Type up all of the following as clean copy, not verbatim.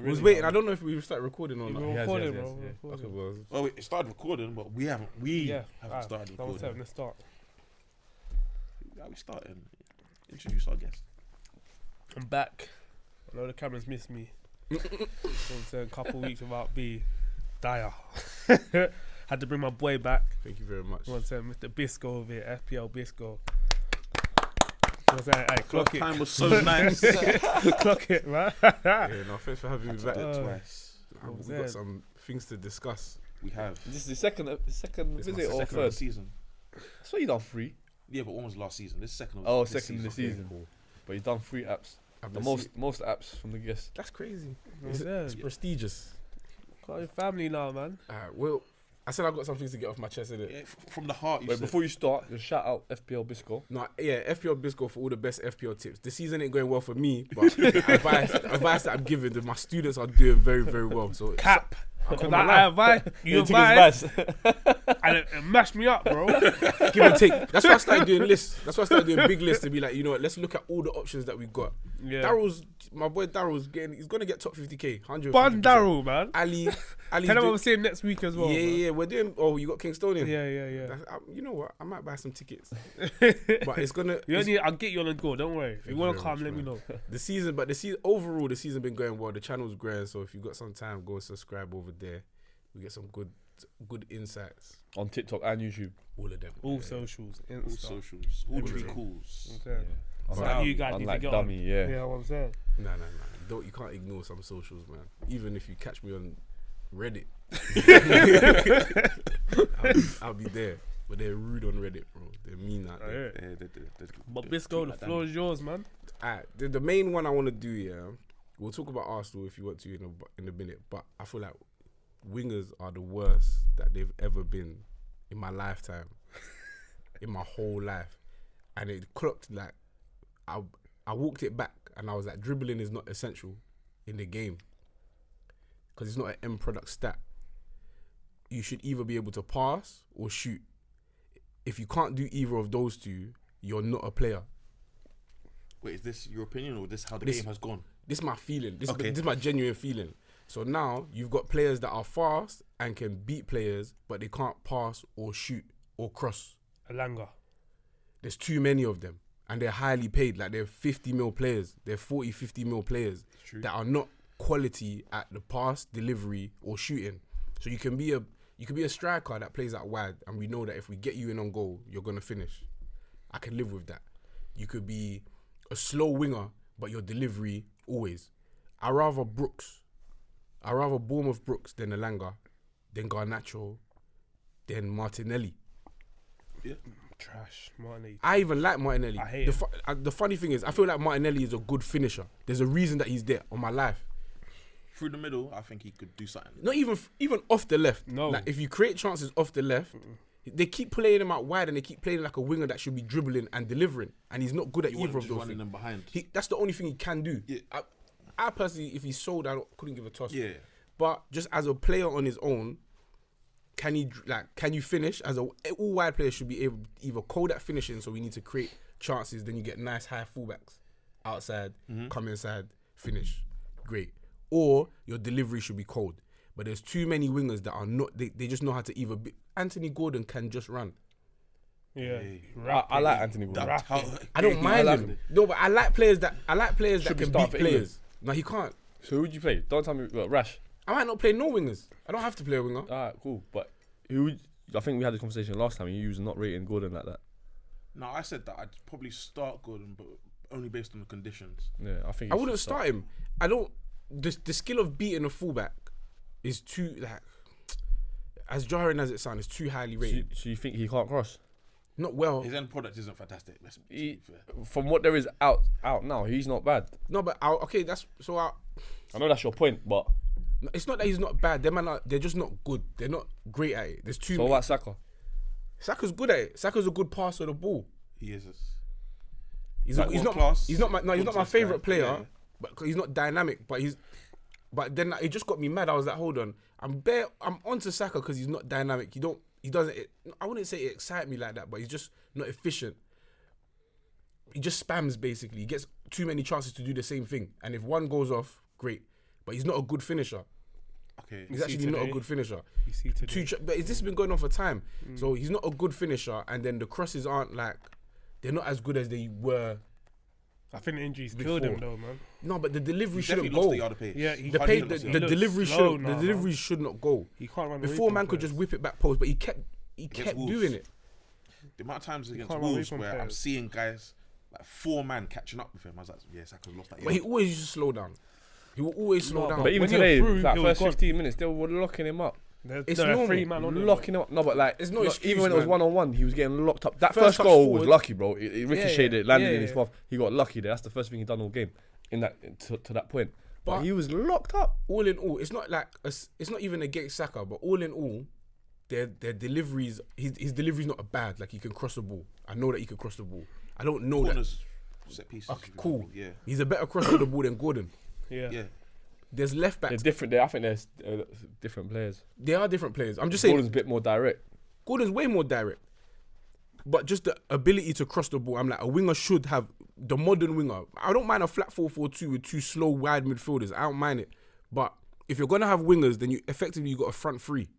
I was waiting. I don't know if we started recording or not. We're recording, bro. yes. We're recording. Okay, well, Well, it started recording, but we haven't. We haven't alright, started recording. Let's start. How we starting? Introduce our guest. I'm back. I know the cameras missed me. It's a couple weeks without B. Dire. Had to bring my boy back. thank you very much. Mr. Bisqo over here, FPL Bisqo. Hey, clock it. Time was so nice. Clock it, man. Yeah, no, thanks for having me back. Twice. We've got some things to discuss. We have. This is the second This visit must or Second of the third? season. So you done three? Yeah, but one was last season. This is second of Oh, this second of the season. Cool. But you done 3 apps. I've The been most apps from the guest. That's crazy. Yeah. It's prestigious. Got your family now, man. Well, I said I've got some things to get off my chest, innit? Yeah, from the heart. You Wait, said. before you start, just shout out FPL Bisqo. No, yeah, FPL Bisqo for all the best FPL tips. The season ain't going well for me, but advice that I'm giving, that my students are doing very, very well. So Cap. I'm Because on my I life. advise, you advise, and it mashed me up, bro. Give and take. That's why I started doing lists. That's why I started doing big lists to be like, you know what, let's look at all the options that we got. Yeah. My boy Daryl's he's gonna get top 50k, 100. Bun Daryl, man. Ali, Tell him what I'm saying next week as well. yeah, man. yeah, we're doing. Oh, you got Kingstonian. Yeah. You know what? I might buy some tickets, but it's gonna. I'll get you on the go. Don't worry. If you want to very come, much, let me know. The season overall, the season been going well. The channel's growing, so if you got some time, go subscribe over there. We get some good insights. On TikTok and YouTube. All of them. All socials, all Insta. socials, all Everything. treacalls. Okay. Yeah. So you guys need to Unlike get dummy, on. yeah. Yeah, what I'm saying. No. You can't ignore some socials, man. Even if you catch me on Reddit, I'll be there. But they're rude on Reddit, bro. They're mean out there. But Bisqo, the floor is yours, man. Alright, the main one I want to do, yeah. We'll talk about Arsenal if you want to in a minute. But I feel like wingers are the worst that they've ever been in my lifetime, in my whole life. And it clocked like I walked it back and I was like, dribbling is not essential in the game because it's not an end product stat. You should either be able to pass or shoot. If you can't do either of those two, you're not a player. Wait, is this your opinion or this how the game has gone? This is my feeling. This Okay. is my genuine feeling. So now you've got players that are fast and can beat players, but they can't pass or shoot or cross. Alanga. There's too many of them. And they're highly paid. Like they're 50 mil players. They're 40, 50 mil players that are not quality at the pass, delivery, or shooting. So you can be a striker that plays out wide, and we know that if we get you in on goal, you're gonna finish. I can live with that. You could be a slow winger, but your delivery always. I rather Bournemouth Brooks than Alanga, then Garnacho, then Martinelli. Yeah. Trash. Martinelli. I even like Martinelli. I hate the funny thing is, I feel like Martinelli is a good finisher. There's a reason that he's there on my life. Through the middle, I think he could do something. Not even off the left. No. Like if you create chances off the left, they keep playing him out wide and they keep playing like a winger that should be dribbling and delivering, and he's not good at You want either him of just those running things. them behind. That's the only thing he can do. Yeah. I personally, if he's sold, couldn't give a toss. Yeah. But just as a player on his own, can you finish? All wide players should be able either cold at finishing, so we need to create chances. Then you get nice high fullbacks outside, come inside, finish, great. Or your delivery should be cold. But there's too many wingers that are not. They just know how to either be. Anthony Gordon can just run. Yeah. I like Anthony Gordon. I don't mind him. No, but I like players that Should be can start beat for players. No, he can't. So who would you play? Don't tell me Rash. I might not play no wingers. I don't have to play a winger. Alright, cool. But I think we had this conversation last time. You was not rating Gordon like that. No, I said that I'd probably start Gordon, but only based on the conditions. Yeah, I think I wouldn't start him. I don't. The skill of beating a fullback is too as jarring as it sounds, it's too highly rated. So you think he can't cross? Not well. His end product isn't fantastic. Let's be fair. From what there is out now, he's not bad. No, but okay. I know that's your point, but It's not that he's not bad. They're just not good. They're not great at it. There's too. So what about Saka? Saka's good at it. Saka's a good passer of the ball. He is. He's not my favorite player, yeah. but he's not dynamic. But then it just got me mad. I was like, hold on, I'm onto Saka because he's not dynamic. He doesn't. I wouldn't say it excites me like that, but he's just not efficient. He just spams basically. He gets too many chances to do the same thing, and if one goes off, great. but he's not a good finisher. Okay. He's see actually not a today. good finisher. You see today. But this has been going on for time. So he's not a good finisher, and then the crosses aren't like, they're not as good as they were. I think the injuries Before. killed him though, man. No, but the delivery He's shouldn't definitely lost go. the yard of pace. Yeah, he The, can't pay, even the, see. the He delivery looks slow should now, the man. deliveries should not go. He can't run. Before man could just whip it back post, but he kept Wolves. doing it. The amount of times against can't run away Wolves from where I'm players. seeing guys like 4 man catching up with him, I was like, yeah, Saka's lost that But he yard. always used to slow down. He will always slow No, down. But even When you're today, through, like he was first gone. 15 minutes, they were locking him up. It's no, normal. 3 man on him. Locking him up. No, but like, It's no look, excuse, even when it was man. 1-on-1, he was getting locked up. That First first touch goal forward. was lucky, bro. It ricocheted, it landed Yeah, in his yeah. path. He got lucky there. That's the first thing he done all game in that to that point. But But- he was locked up. All in all, it's not like it's not even against Saka, but all in all, their deliveries, his delivery's not bad. Like he can cross the ball. I know that he can cross the ball. I don't know that. Corners, set pieces. Okay, for cool. example, Yeah. He's a better crosser of the ball than Gordon. Yeah. Yeah. There's left They're backs. different. I think they're different players. They are different players. I'm just saying, Gordon's a bit more direct. Gordon's way more direct. But just the ability to cross the ball, I'm like, a winger should have, the modern winger. I don't mind a flat 4-4-2 with 2 slow, wide midfielders. I don't mind it. But if you're gonna have wingers, then you got a front 3.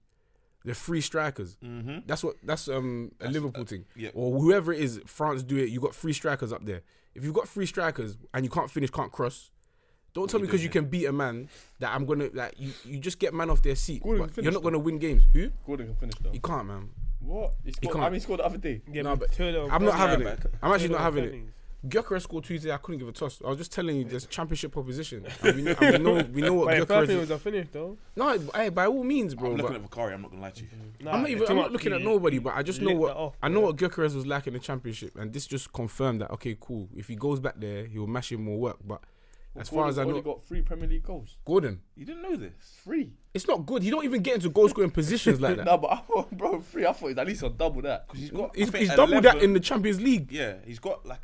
They're 3 strikers. Mm-hmm. That's a Liverpool thing. yeah. Or whoever it is, France do it. You got 3 strikers up there. If you've got 3 strikers and you can't finish, can't cross, don't tell me because you can beat a man that I'm gonna like you just get man off their seat. Gordon But can finish you're not gonna win games. Who? Gordon can finish though. You can't, man. What? He scored, can't. I mean, he scored the other day. Yeah, No, but 2 of them I'm not having penalties. it. I'm actually 2 not of them having it. penalties. Gyökeres scored 2 today. I couldn't give a toss. I was just telling you, there's championship opposition. And we know what Wait, Gyökeres first thing is. was a finish though. No, by all means, bro. I'm But looking at Vakari, I'm not going to lie to you. Nah, I'm it's too not much. looking at He- nobody, but I just he know licked what that off, I know bro. what Gyökeres was like in the championship, and this just confirmed that. Okay, cool. If he goes back there, he will mash in more work. But as far as I Gordon's know, only got 3 Premier League goals. Gordon, You didn't know this? 3. it's not good. He don't even get into goal scoring positions like that. No, but I thought, bro, 3. I thought he's at least on double that. Because he's got, He's, I think, he's doubled that 11 in the Champions League. Yeah, he's got like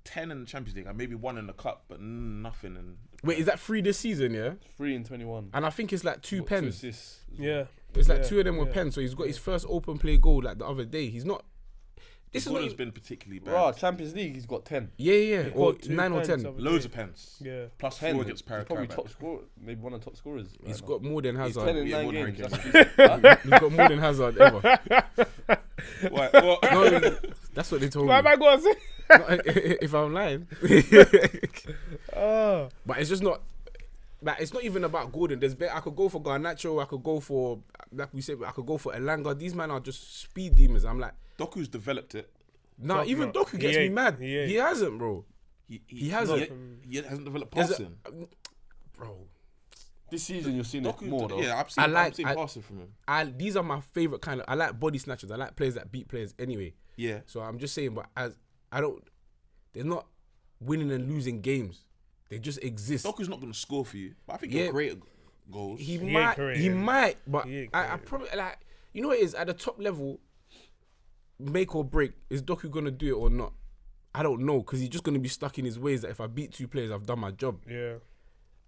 10 in the Champions League and maybe 1 in the Cup, but nothing in. Wait, is that 3 this season? Yeah, 3 in 21. and I think it's like 2 Got 2 pens. assists. Yeah. It's like Yeah, 2 of them were yeah. pens. So he's got his first open play goal like the other day. He's not. This is not. Gordon's been particularly bad. Bro, Champions League, he's got 10. Yeah, He or got 2 9 or pens 10. over Loads there. of pens. Yeah. Plus 10 4 against He's probably Paracarabat. top scorer, maybe one of the top scorers. He's right got more than now. He's Hazard. 10 in Yeah, 9 more than games. Harry That's decent. He's got more than Hazard ever. What? What? No, that's what they told What am me. I going to say? If I'm lying. Oh. But it's just not. Like, it's not even about Gordon. I could go for Garnacho. I could go for, like we said, I could go for Elanga. These men are just speed demons. I'm like, Doku's developed it. nah, even no, Doku he gets me ain't. mad. He ain't. He hasn't, bro. He hasn't. He hasn't developed There's a- passing. Bro, This season, you're seeing it Doku, more, though. yeah, I've seen passing from him. these are my favorite kind of. I like body snatchers. I like players that beat players anyway. Yeah. So I'm just saying, but they're not winning and losing games. They just exist. Doku's not going to score for you, but I think Yeah. he'll create goals. He ain't might, creating. but He ain't I creating. probably like, you know what it is, at the top level, make or break, is Doku gonna do it or not? I don't know, because he's just gonna be stuck in his ways that if I beat 2 players, I've done my job, Yeah.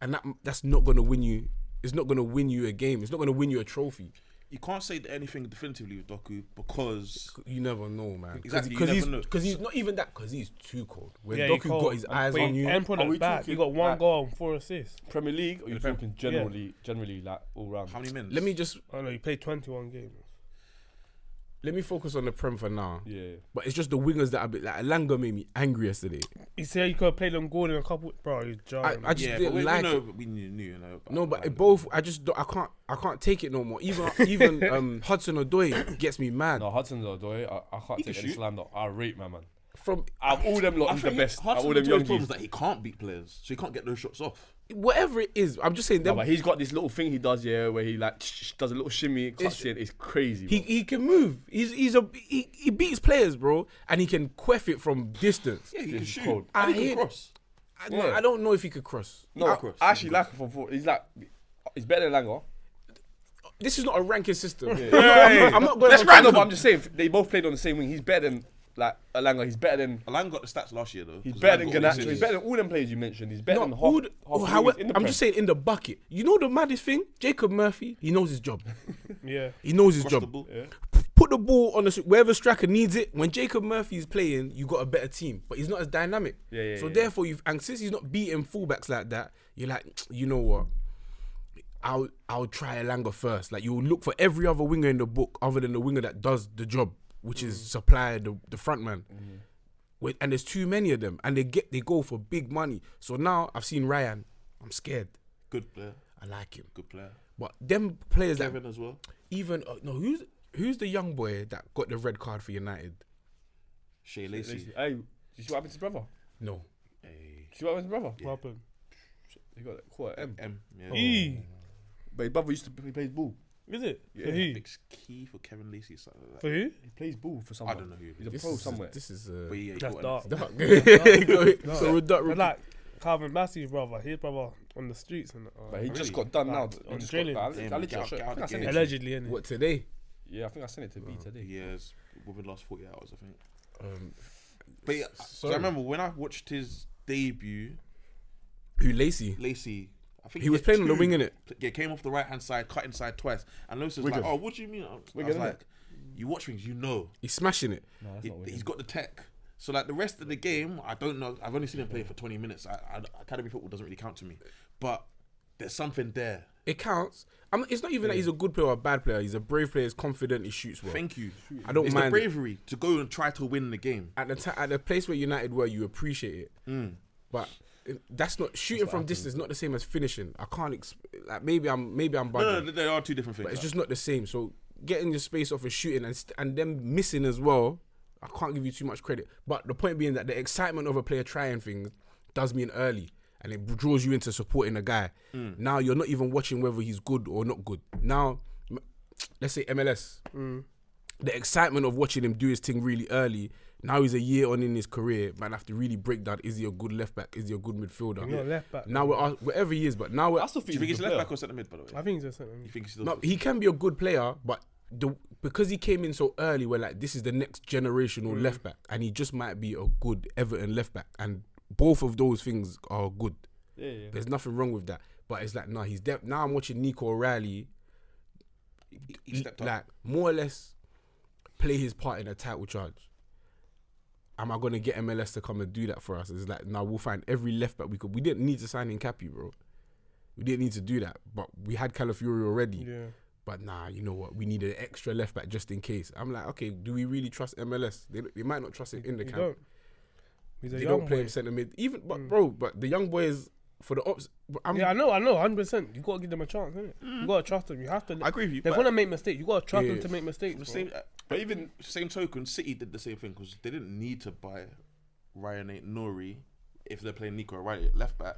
and that's not gonna win you. It's not gonna win you a game. It's not gonna win you a trophy. You can't say anything definitively with Doku because You never know, man. Exactly, you Because never know. he's not even that. Because he's too cold. When Yeah, Doku he got cold. his eyes Wait, on you, end Are product we back. He talking got 1 like- goal and 4 assists. Premier League, or you're Prem- talking generally, like all round? how many minutes? let me just I know he played 21 games. let me focus on the Prem for now. Yeah. But it's just the wingers that a bit like Elanga made me angry yesterday. He said he could have played on Gordon a couple. Bro, he's jarring. I just yeah, didn't but like we know, it. we knew, you know. No, but it both. I just don't, I can't take it no more. Even Hudson Odoi gets me mad. No, Hudson's Odoi, I can't He take can any shoot. slander. I rate my man. From Out of all them lot, he's the best. Out of all them young problem G's. is that he can't beat players, so he can't get those shots off. whatever it is, I'm just saying. No, Them, but he's got this little thing he does, yeah, where he like does a little shimmy, cuts in. It's crazy. Bro. he can move. He beats players, bro, and he can queff it from distance. Yeah, he can He's shoot. cold. And I he can hate- cross. I don't know if he could cross. no, cross. I actually like him from 4. He's like, he's better than Langer. This is not a ranking system. Yeah. I'm not going. That's on- right. No, but I'm just saying they both played on the same wing. He's better than like Langer. He's better than. Alan got the stats last year though. He's 'cause better Alan than got all the Garnacho. He's assists. better than all them players you mentioned. He's better No, than all half. the- half however, the wingers in the I'm Prem. just saying in the bucket. You know the maddest thing? Jacob Murphy, he knows his job. Yeah. He knows his Cross job. the ball. Put the ball on wherever striker needs it. When Jacob Murphy is playing, you got a better team, but he's not as dynamic. Yeah, So yeah. therefore, and since he's not beating fullbacks like that, you're like, you know what? I'll try Elanga first. Like you look for every other winger in the book other than the winger that does the job, which is supply the front man. And there's too many of them, and they go for big money. So now I've seen Ryan. I'm scared. Good player. I like him. Good player. But them players Kevin as well. Even no, who's the young boy that got the red card for United? Shea Lacey. Hey, did you see what happened to his brother? No. Hey. Did you see what happened to his brother? What happened? He got caught at M. Yeah. E. But his brother used to play ball. Is it? Yeah. For who? Big key for Kevin Lacey. Something like For that. who? He plays ball for someone. I don't know who. He's a This pro is somewhere. This is But yeah, he That's got dark. dark. So But dark. like Calvin Bassey's brother, his brother on the streets and But he really? just got done now. Like, He on just training. got, Yeah, I man, literally- get out I think I the sent game. it. allegedly, innit? What today? Yeah, I think I sent it to B today. years within the last 40 hours, I think. Um, But yeah, so I remember when I watched his debut, who Lacey? Lacey, I think He was playing on the wing, innit? Yeah, came off the right hand side, cut inside twice, and Lewis was Wigan. like, "Oh, what do you mean?" I Wigan, was innit? like, "You watch things, you know." He's smashing it. No, that's not Wigan. He's got the tech. So like the rest of the game, I don't know. I've only seen him play for 20 minutes. Academy football doesn't really count to me, but there's something there. It counts. It's not even that he's a good player or a bad player. He's a brave player. He's confident. He shoots well. Thank you. I don't It's mind the it. bravery to go and try to win the game. At the place where United were, you appreciate it. But that's not shooting from distance. Not the same as finishing. I can't. Like maybe I'm bugging. No, there are two different things. But it's just not the same. So getting your space off and shooting and them missing as well, I can't give you too much credit. But the point being that the excitement of a player trying things does mean early, and it draws you into supporting a guy. Now you're not even watching whether he's good or not good. Now, let's say MLS. The excitement of watching him do his thing really early. Now he's a year on in his career, man. Have to really break down: is he a good left back? Is he a good midfielder? Not left back. Now wherever he is, but now I still Do think you think he's he's a left player. back or centre mid? By the way, I think it's a you think he's still? no, he can be a good player, but because he came in so early, we're like, this is the next generational left back, and he just might be a good Everton left back, and both of those things are good. Yeah. There's nothing wrong with that, but it's like, no, now I'm watching Nico O'Reilly, he stepped up. like more or less play his part in a title charge. Am I gonna get MLS to come and do that for us? It's like, now we'll find every left back we could. We didn't need to sign in Cappy, bro. We didn't need to do that, but we had Calafiori already. Yeah. But nah, you know what? We need an extra left back just in case. I'm like, okay, do we really trust MLS? They might not trust it in the You camp. don't. He's a They young don't play boy. him centre mid. Even, but the young boys for the ops. Yeah, I know, 100%. You gotta give them a chance, innit? You gotta trust them. You have to. I agree with you. They're but gonna make mistakes. You gotta trust Yeah. them to make mistakes. the bro. same, but even same token, City did the same thing because they didn't need to buy Ryan Nori if they're playing Nico O'Reilly at left back.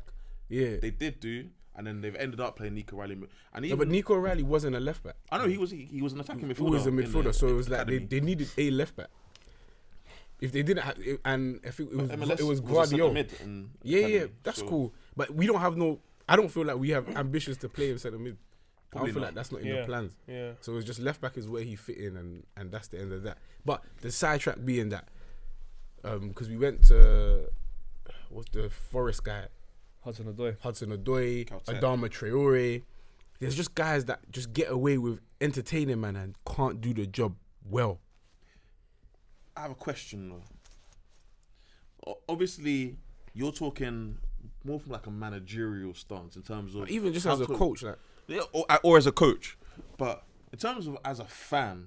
Yeah. They did do, and then they've ended up playing Nico O'Reilly. And No, even, but Nico O'Reilly wasn't a left back. I know he was an attacking midfielder. He was a in the midfielder, so it was like academy. they needed a left back. If they didn't have, and I think MLS it was a centre Guardiola. mid in Yeah, academy, that's so cool. But we don't have no. I don't feel like we have ambitions to play him centre mid. I Probably don't feel not. like that's not in Yeah. the plans. Yeah. So it's just left back is where he fit in, and that's the end of that. But the sidetrack being that, because we went to what's the Forest guy, Hudson Odoi. Caltech. Adama Traore. There's just guys that just get away with entertaining, man, and can't do the job well. I have a question though. Obviously, you're talking more from like a managerial stance in terms of Even just how as a to- coach, like yeah, or as a coach. But in terms of as a fan,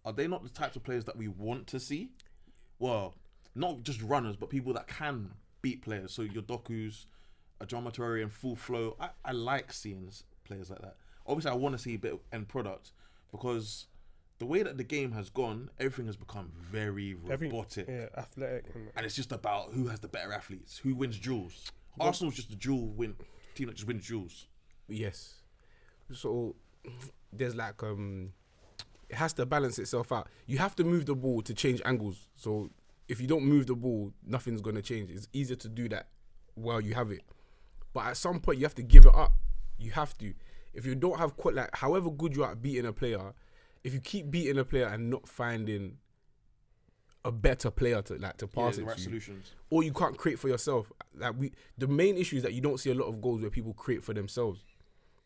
are they not the types of players that we want to see? Well, not just runners, but people that can beat players. So your Doku's, a Adama Traore in full flow. I like seeing players like that. Obviously, I want to see a bit of end product because the way that the game has gone, everything has become very robotic. Yeah, athletic. And it's just about who has the better athletes, who wins duels. Arsenal's just a team that just wins duels. yes. So there's like it has to balance itself out. You have to move the ball to change angles. So if you don't move the ball, nothing's gonna change. It's easier to do that while you have it. But at some point you have to give it up. You have to. If you don't have like however good you are at beating a player, if you keep beating a player and not finding a better player to pass the it right to, solutions. or you can't create for yourself. The main issue is that you don't see a lot of goals where people create for themselves,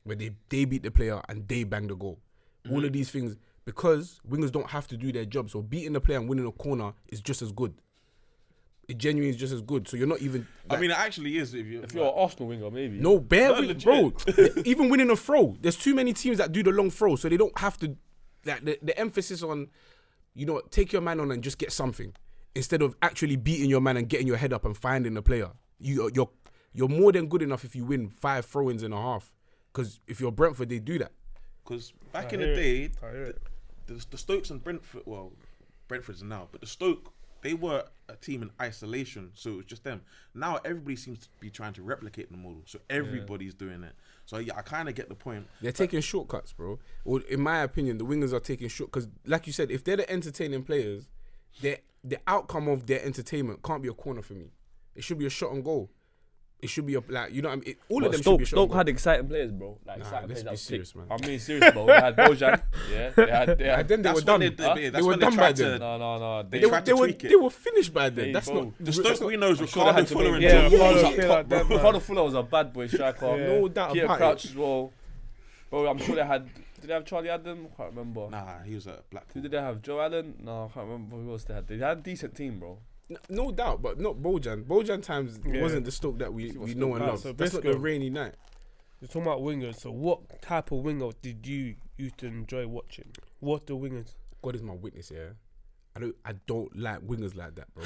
where they beat the player and they bang the goal. All of these things, because wingers don't have to do their job, so beating the player and winning a corner is just as good. it genuinely is just as good. So you're not even. I mean, it actually is. If you're an Arsenal winger, maybe. No, No, bro. Even winning a throw, there's too many teams that do the long throw, so they don't have to. Like the emphasis on, take your man on and just get something instead of actually beating your man and getting your head up and finding the player. You're more than good enough if you win 5 throw-ins and a half. Because if you're Brentford, they do that. Because back in the day, I hear it. the Stokes and Brentford, well, Brentford's now, but the Stoke, they were a team in isolation, so it was just them. Now everybody seems to be trying to replicate the model, so everybody's doing it. So yeah, I kind of get the point. They're taking shortcuts, bro. Or in my opinion, the wingers are taking because, like you said, if they're the entertaining players, the outcome of their entertainment can't be a corner for me. It should be a shot on goal. It should be a you know what I mean? All of them should be a shot on Stoke goal. had exciting players, bro. Like Nah, exciting let's players be that serious, picked. man. I mean, serious, bro. They had Bojan. Yeah, they had. And then they were done. They were done by then. No. They were finished by then. That's bro. not The Stoke we know is I'm sure they Ricardo had to Fuller and make- Joe Yeah, Hall was Ricardo up Fuller, top, bro. that man. Ricardo Fuller was a bad boy striker. Yeah. no doubt Peter about Crouch it. as well. Bro, I'm sure they had. Did they have Charlie Adam? I can't remember. Nah, he was at Blackpool. Who did they have? Joe Allen? No, I can't remember who else they had. They had a decent team, bro. No doubt, but not Bojan. Bojan times Yeah. wasn't the Stoke that we know and Stoke love. so That's not Bisqo. the rainy night. You're talking about wingers. So what type of winger did you used to enjoy watching? What the wingers? God is my witness, yeah. I don't like wingers like that, bro.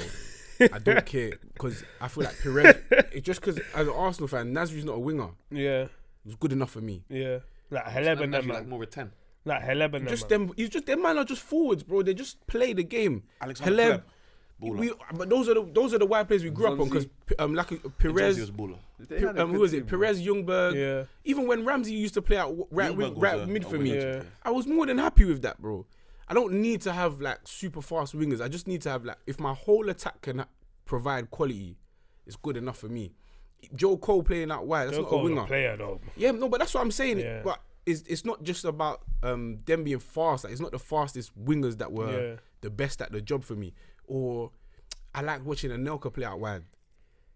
I don't care because I feel like Perez. It's just because as an Arsenal fan, Nasri's not a winger. Yeah, It was good enough for me. yeah. Like Haleb and them, Like man. more of 10. Like Haleb and Just them. them. It's just them man are just forwards, bro. They just play the game. Alexander Haleb. Baller. But those are the wide players we grew up on because like Perez. He was baller. Who was it? Perez, Ljungberg. Yeah. Even when Ramsey used to play out right Ljungberg was right a mid for winger, me, to be Yeah. fair. I was more than happy with that, bro. I don't need to have like super fast wingers. I just need to have like if my whole attack can provide quality, it's good enough for me. Joe Cole playing out wide, that's Joe not Cole's a winger. player though. Yeah, no, but that's what I'm saying. Yeah. But it's not just about them being fast. Like, it's not the fastest wingers that were Yeah. the best at the job for me. Or I like watching Anelka play out wide.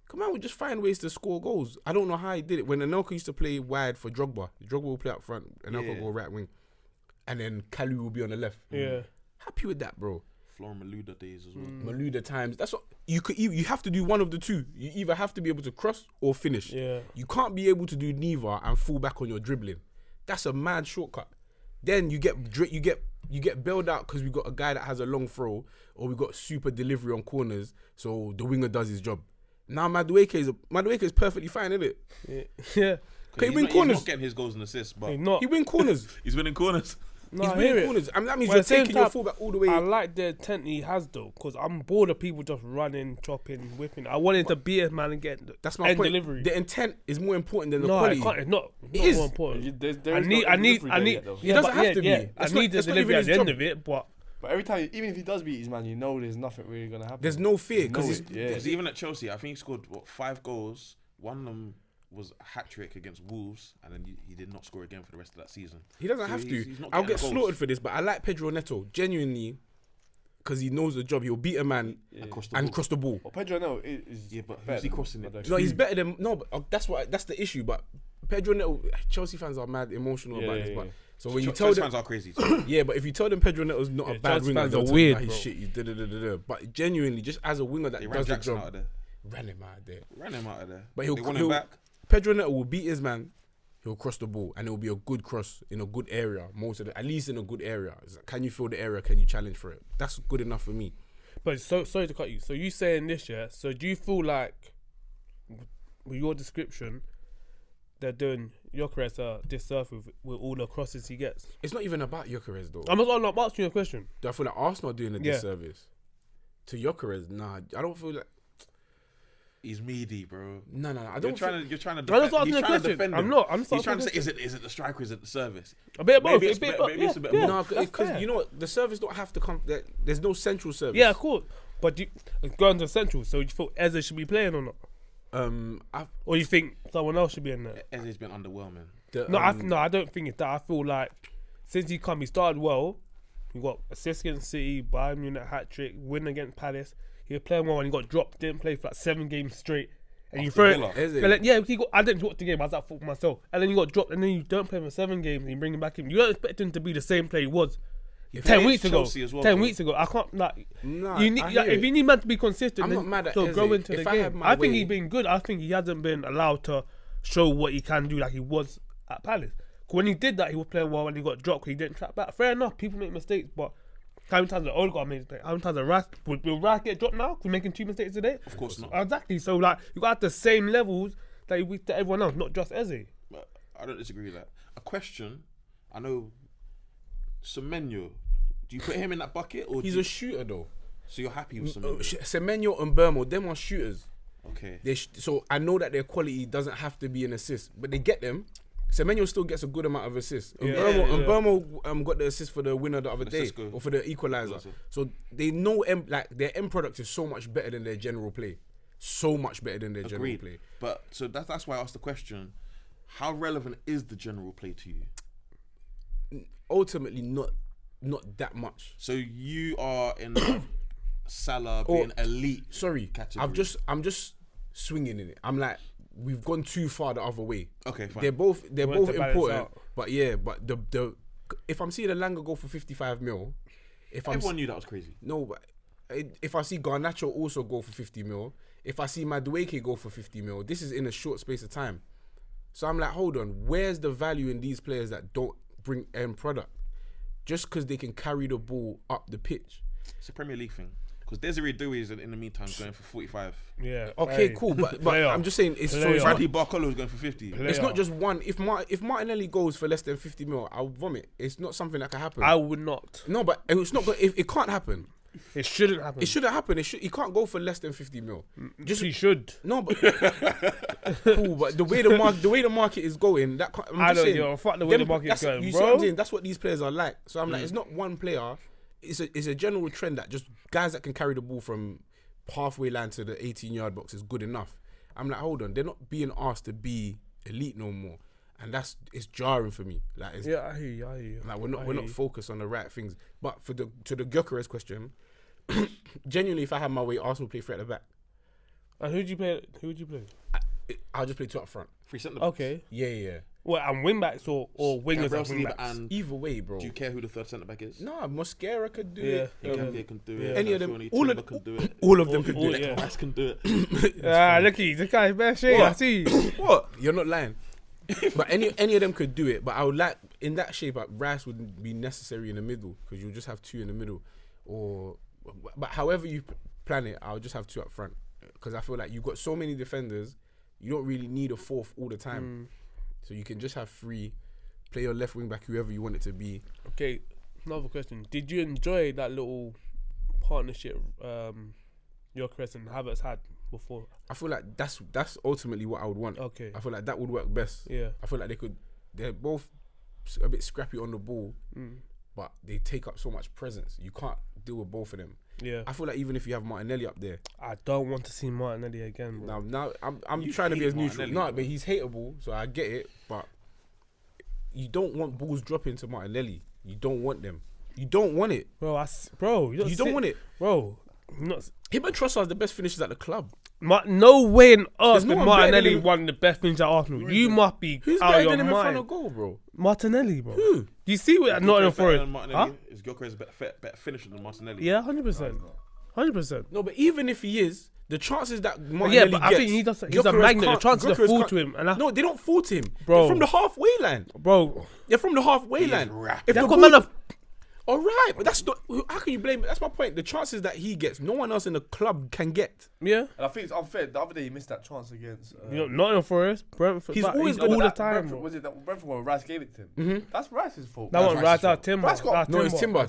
Come on, we just find ways to score goals. I don't know how he did it. When Anelka used to play wide for Drogba will play up front, Anelka go right wing, and then Kalu will be on the left. Yeah. Happy with that, bro. Flora Maluda days as well. Maluda times. That's what you have to do. One of the two. You either have to be able to cross or finish. Yeah. You can't be able to do neither and fall back on your dribbling. That's a mad shortcut. Then you get bailed out because we got a guy that has a long throw, or we got super delivery on corners, so the winger does his job. Now Madueke is perfectly fine, isn't it? Yeah. Yeah. He win He's corners. not getting his goals and assists, but He's not. He win corners. he's winning corners. No, He's I hear winning it. corners. I mean, that means But you're at the same taking your time, fullback all the way. I like the intent he has though, because I'm bored of people just running, chopping, whipping. I wanted to beat a man and get That's my end point. delivery. The intent is more important than the No, quality. it can't. It's not. It Not is. more important. There I is need. no delivery there, though. Yeah, doesn't but have to be. Yeah, I That's need not- the that's not delivery even at the his end job. of it, but But every time, even if he does beat his man, you know there's nothing really gonna happen. There's no fear because No, it's yeah. Because even at Chelsea, I think he scored 5 goals. One of them was a hat trick against Wolves, and then he did not score again for the rest of that season. He doesn't So have to. he's not I'll getting get goals. slaughtered for this, but I like Pedro Neto genuinely because he knows the job. He'll beat a man Across the and ball. cross the ball. Well, Pedro no is Yeah, but better who's he than crossing it? Madueke. No, he's better than that's the issue. But Pedro Neto, Chelsea fans are mad emotional about this. But so when you tell Chelsea them, fans are crazy. Too. yeah, but if you tell them Pedro Neto's not Yeah, a bad Chelsea winger, fans they'll are tell you, weird, "Nah, he's bro." shit. He's da-da-da-da-da." But genuinely, just as a winger that They ran does the Jackson out job, of there. ran him out of there. Ran him out of there. But they want him he'll back. Pedro Neto will beat his man. He'll cross the ball, and it will be a good cross in a good area. At least in a good area. It's like, can you fill the area? Can you challenge for it? That's good enough for me. But sorry to cut you. So you saying this, yeah? So do you feel like, with your description, they're doing Gyökeres a disservice with all the crosses he gets? It's not even about Gyökeres though. I'm not asking you a question. Do I feel like Arsenal are doing a Yeah. disservice to Gyökeres? Nah, I don't feel like. He's meaty, bro. No. I You're don't. trying to I'm defend. just asking He's a trying to question. defend I'm him. not. I'm just He's trying asking to a say, is it the striker? Is it the service? A bit of both. Maybe it's yeah, a bit yeah. more. No, That's because fair. you know what, the service don't have to come. There's no central service. Yeah, cool. But going to central, so you feel Eze should be playing or not? Or you think someone else should be in there? Eze's been underwhelming. No, I don't think it's that. I feel like since he started well. He got assist against City, Bayern Munich hat trick, win against Palace. He was playing well and he got dropped. Didn't play for like 7 games straight. And you throw it. Villa. Eze. And then, yeah, I didn't watch the game. I was at football myself. And then you got dropped, and then you don't play for 7 games, and you bring him back in. You don't expect him to be the same player he was If 10 It is weeks ago. Chelsea as well, 10 bro. weeks ago. I can't like. Nah, You need, I like, hear if it. you need man to be consistent, I'm then not mad at to Eze. go into If the I had game. my I think way- he's been good. I think he hasn't been allowed to show what he can do like he was at Palace. 'Cause when he did that, he was playing well and he got dropped 'cause he didn't track back. Fair enough, people make mistakes, but how many times the Odegaard made mistakes? How many times the Rice will Rice get dropped now? 'Cause he's making 2 mistakes today. Of course not. Exactly. So like you got the same levels that you with everyone else, not just Eze. But I don't disagree with that. A question. I know. Semenyo. Do you put him in that bucket, or He's a shooter though. so you're happy with Semenyo? Semenyo and Burmo, them are shooters. Okay. So I know that their quality doesn't have to be an assist, but they get them. Semenyo still gets a good amount of assists. And Yeah, Burmo got the assist for the winner the other day, Cisco. or for the equaliser. Also. So they know their end product is so much better than their general play. So much better than their general Agreed. play. But so that's why I asked the question: how relevant is the general play to you? Ultimately, not that much. So you are in Salah being elite. Sorry, Category. I'm just swinging in it. I'm like, we've gone too far the other way. Okay, fine. They're both to balance important, out. but the if I'm seeing Elanga go for 55 mil, if I'm Everyone knew that was crazy. no, but if I see Garnacho also go for 50 mil, if I see Madueke go for 50 mil, this is in a short space of time. So I'm like, hold on, where's the value in these players that don't bring end product? Just because they can carry the ball up the pitch. It's a Premier League thing. Because Desiree Doué is in the meantime going for 45. Yeah. Okay, hey, cool, but player. I'm just saying it's Player. so Bradley Barcolo is going for 50. Player. it's not just one. If Martinelli goes for less than 50 mil, I'll vomit. It's not something that can happen. I would not. No, but it's not. If it can't happen, It shouldn't happen. it shouldn't happen. He can't go for less than 50 mil. He should. No, but cool. But the way the market is going, that can't, I'm I just don't saying, know. Fuck the way the market is that's- going, you see what I'm bro. saying? That's what these players are like. So I'm like, it's not one player. It's a general trend that just guys that can carry the ball from halfway line to the 18-yard box is good enough. I'm like, hold on, they're not being asked to be elite no more, and it's jarring for me. Like, it's, Yeah, I hear you. like we're not focused on the right things. But to the Gyökeres question, genuinely, if I had my way, Arsenal play three at the back. And who'd you play? I'll just play two up front. 3 centre. Okay. Yeah. Well, and wing backs or wingers Gabriel and wing Saliba backs. and Either way, bro. do you care who the third centre back is? Nah, Mosquera could do Yeah. it. He can do it. Any of them- Tony all of Timber them- can do it. All of them could do all- it. yeah. Rice can do it. Ah, looky, this guy's bare shit. I What? see. What? You're not lying. But any of them could do it. But I would like in that shape up, Rice would be necessary in the middle because you'll just have two in the middle. But however you plan it, I'll just have two up front because I feel like you've got so many defenders, you don't really need a fourth all the time. So you can just have three, play your left wing back, whoever you want it to be. Okay, another question. Did you enjoy that little partnership Gyökeres and Havertz had before? I feel like that's ultimately what I would want. Okay. I feel like that would work best. Yeah. I feel like they're both a bit scrappy on the ball, but they take up so much presence. You can't deal with both of them. Yeah. I feel like even if you have Martinelli up there, I don't want to see Martinelli again, bro. now I'm You trying to be hate as neutral. Martinelli, No, bro. but he's hateable, so I get it. But you don't want balls dropping to Martinelli. You don't want them. You don't want it. Bro, You don't want it. bro. Not Him and Trossard are the best finishers at the club. no way in earth no that one better Martinelli than him. one of the best things at Arsenal. You must be Who's out better of your than him in front mind. of goal, bro? Martinelli, bro. Who? Do you see what Gyökeres Nottingham better Forest? than Martinelli? Huh? Is Gyökeres a better finisher than Martinelli? Yeah, 100%. 100%. No, but even if he is, the chances that Martinelli Yeah, but I gets, think he's a Gyökeres magnet. The can't- chances Gyökeres are full can't- to him. And No, they don't fall to him. Bro. They're from the halfway line. bro, They're from the halfway He is line. rapid. If they've the got ball- man of. All right, but that's not. How can you blame? That's my point. The chances that he gets, no one else in the club can get. Yeah. And I think it's unfair. The other day he missed that chance against. You know, Nottingham Forest, Brentford. He's but always all gonna- the that time, Brentford, bro. was it that Brentford one? Rice gave it to him. That's Rice's fault. That That's one Rice's right fault. out Timber. Rice got- That's No, it's Timber. Timber.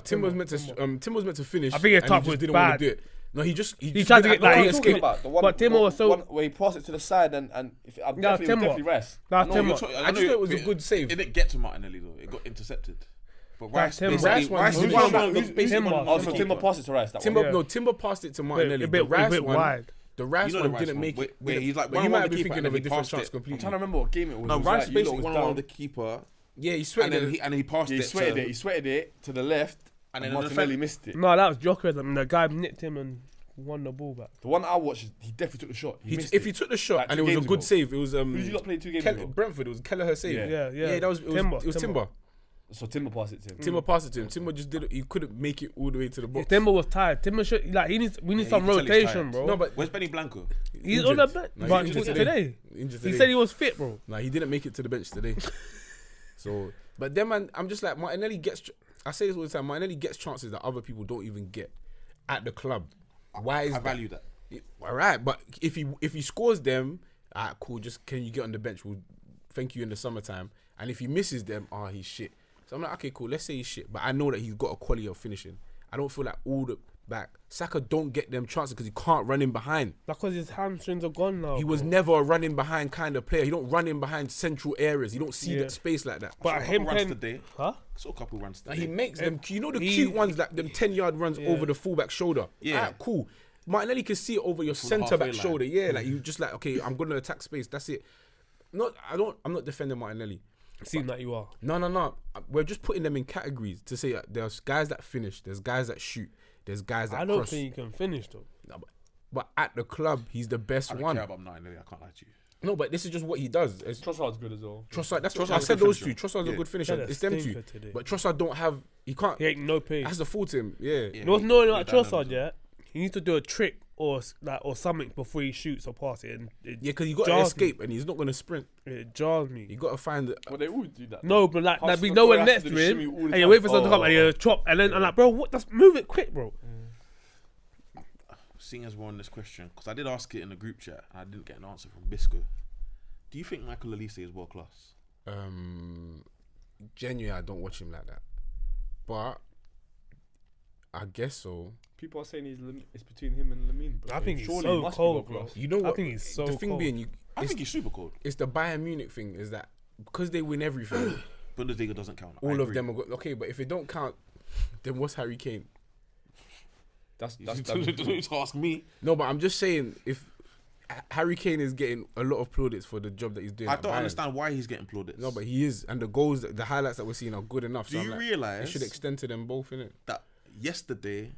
Timber was meant to finish. I think his and touch he was just didn't bad. want to do it. No, he just tried to get, like, he he escaped. escaped. About the one, But Timber was so- one where he passed it to the side and if I'm Yeah, definitely, Timber. definitely Rice. That's No, Timber. you're talking- I just know thought it was a good save. It didn't get to Martinelli though. It got intercepted. But Rice, Timber. basically, Rice Rice one- is who's one one- of the who's- basically Timber. one of Oh, the so keeper. Timber passed it to Rice. That Timber, one. Yeah. no, Timber passed it to Martinelli. a The bit Rice one, wide. the Rice You know the one Rice didn't one. make it. Where he's like but you one might on have the been keeper thinking and of then a he different passed chance it. I'm completely. trying to remember what game it was. No, It was Rice like, you lot basically was went down. around the keeper Yeah, he and sweated then it. he passed He it. sweated to- it. He sweated it to the left, And and then then the Martinelli defend- missed it. No, that was Gyökeres. I mean, the guy nicked him and won the ball back. The one I watched, he definitely took the shot. He missed If it. he took the shot Like and 2 it was a games good ago. save, it was Who did you not play 2 games ago? Brentford. It was Kelleher save. Yeah. Yeah. Yeah, that was it. Was Timber. Timber. So Timber passed it to him. Timber passed it to him. Timber just didn't. He couldn't make it all the way to the box. If Timber was tired, Timber should we need Yeah, some you can tell he's rotation, tired. bro. No, but Where's Benny Blanco? He's injured. on the bench. No, he's But injured today. Injured He today. said he was fit, bro. Nah, he didn't make it to the bench today. So, but then man, I'm just like Martinelli gets. I say this all the time. Martinelli gets chances that other people don't even get at the club. Why is I that? value that. All right, but if he scores them, alright, cool. Just can you get on the bench? We'll thank you in the summertime. And if he misses them, he's shit. So I'm like, okay, cool. Let's say he's shit, but I know that he's got a quality of finishing. I don't feel like Saka don't get them chances because he can't run in behind. Because his hamstrings are gone now. He was bro. never a running behind kind of player. He don't run in behind central areas. He don't see that space like that. But him runs playing today. huh? Saw a couple runs Like today. he makes them, you know, the he- cute ones, like them 10-yard runs over the fullback shoulder. Yeah. Alright, cool. Martinelli can see it over your From the centre back halfway shoulder. Yeah, like you just like, okay, I'm gonna attack space. That's it. I'm not defending Martinelli. Seem like you are. No. We're just putting them in categories to say there's guys that finish, there's guys that shoot, there's guys that I don't cross. think he can finish though. No, but at the club, he's the best I don't one. care about Martinelli. I can't lie to you. No, but this is just what he does. It's Trossard's good as well. Trossard. That's what I Trossard's a said. good Those two. finisher. Trossard's a Yeah. good finisher. Had a It's them two. stinker today. But Trossard don't have. He can't. He ain't no pace. That's the fault to him. Yeah. Yeah. What's knowing about he done Trossard, them. yeah? He needs to do a trick or something before he shoots or pass it, and Yeah, because you got to jars escape and he's not going to sprint. it jars me. You got to find the. But they always do that. No, but like Pass be the nowhere ball, next has to to do him, shimmy all the and you time. wait for someone to come Oh. and you chop, and then I'm like, bro, what? Just move it quick, bro. Seeing as we're on this question, because I did ask it in the group chat and I didn't get an answer from Bisqo. Do you think Michael Olise is world class? Genuinely, I don't watch him like that, but I guess so. People are saying it's between him and Lamine. Bro. I think he's Surely so he must be cold, world bro. class. You know what? I think he's so the thing cold. being, I think he's super cold. it's the Bayern Munich thing. Is that because they win everything, Bundesliga doesn't count. I all of agree. them are okay. But if it don't count, then what's Harry Kane? That's Don't ask me. No, but I'm just saying if Harry Kane is getting a lot of plaudits for the job that he's doing. I at don't Bayern. understand why he's getting plaudits. No, but he is, and the goals, the highlights that we're seeing are good enough. Do So you I'm like, realise it should extend to them both, innit? that yesterday,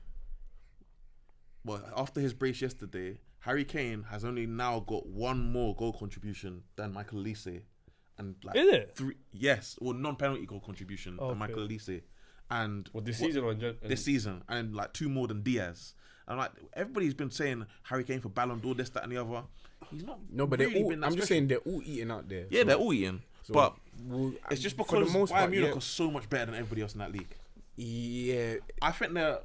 well, after his brace yesterday, Harry Kane has only now got one more goal contribution than Michael Olise, and like Is it? non-penalty goal contribution Okay. than Michael Olise, and this season or this season, and like 2 more than Diaz. And like everybody's been saying Harry Kane for Ballon d'Or, this, that, and the other. He's not. No, but really they're all. been that I'm just special. saying they're all eating out there. Yeah, So- they're all eating, so but we'll- it's just for because the most Bayern part, Munich yeah. are so much better than everybody else in that league. Yeah, I think they're,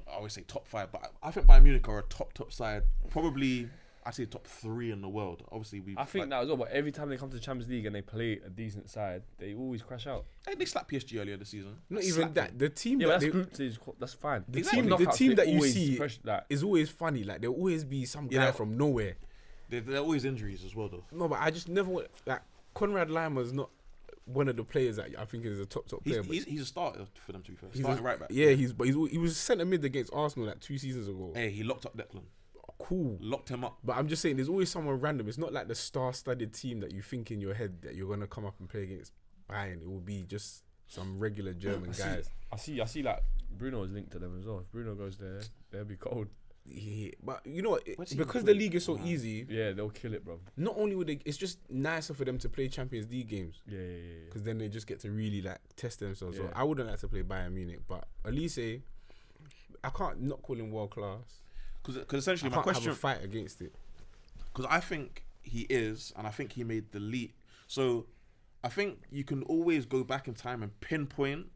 I always say top 5, but I think Bayern Munich are a top side. Probably, I'd say top 3 in the world. Obviously, I think that as well. But every time they come to the Champions League and they play a decent side, they always crash out. they slapped PSG earlier this season. not even Slapped that. them. The team Yeah, but that that's they, group stage. That's fine. the Exactly. team, the Knockouts, team they that you always see pressure that. is always funny. Like there'll always be some guy Yeah. from nowhere. There are always injuries as well, though. No, but I just never want like Conrad Limer's not one of the players that I think is a top player. but He's a starter for them, to be fair. he's Starting a- right back. Yeah, he was centre mid against Arsenal like 2 seasons ago. Hey, he locked up Declan. Cool. Locked him up. But I'm just saying, there's always someone random. It's not like the star-studded team that you think in your head that you're gonna come up and play against Bayern. It will be just some regular German guys. I see. Like Bruno is linked to them as well. If Bruno goes there, they'll be cold. Yeah, but you know what? Where's he Because play? the league is so easy. Yeah, they'll kill it, bro. Not only would they, it's just nicer for them to play Champions League games Yeah. because then they just get to really like test themselves. So Yeah. I wouldn't like to play Bayern Munich, but Olise, I can't not call him world class. Because I essentially, my can't question, have a fight against it. because I think he is, and I think he made the leap. So I think you can always go back in time and pinpoint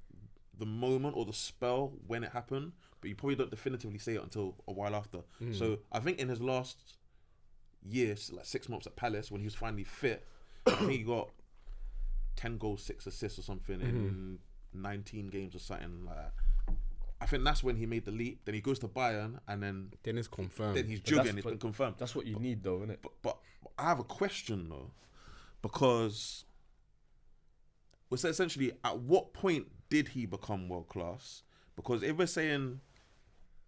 the moment or the spell when it happened, but you probably don't definitively say it until a while after. So I think in his last years, like 6 months at Palace, when he was finally fit, I think he got 10 goals, 6 assists or something in 19 games or something like that. I think that's when he made the leap. Then he goes to Bayern, and then Then it's confirmed. then he's But that's- jugging. It's been confirmed. That's what you need, though, isn't it? But I have a question though, because so essentially, at what point did he become world class? Because if we're saying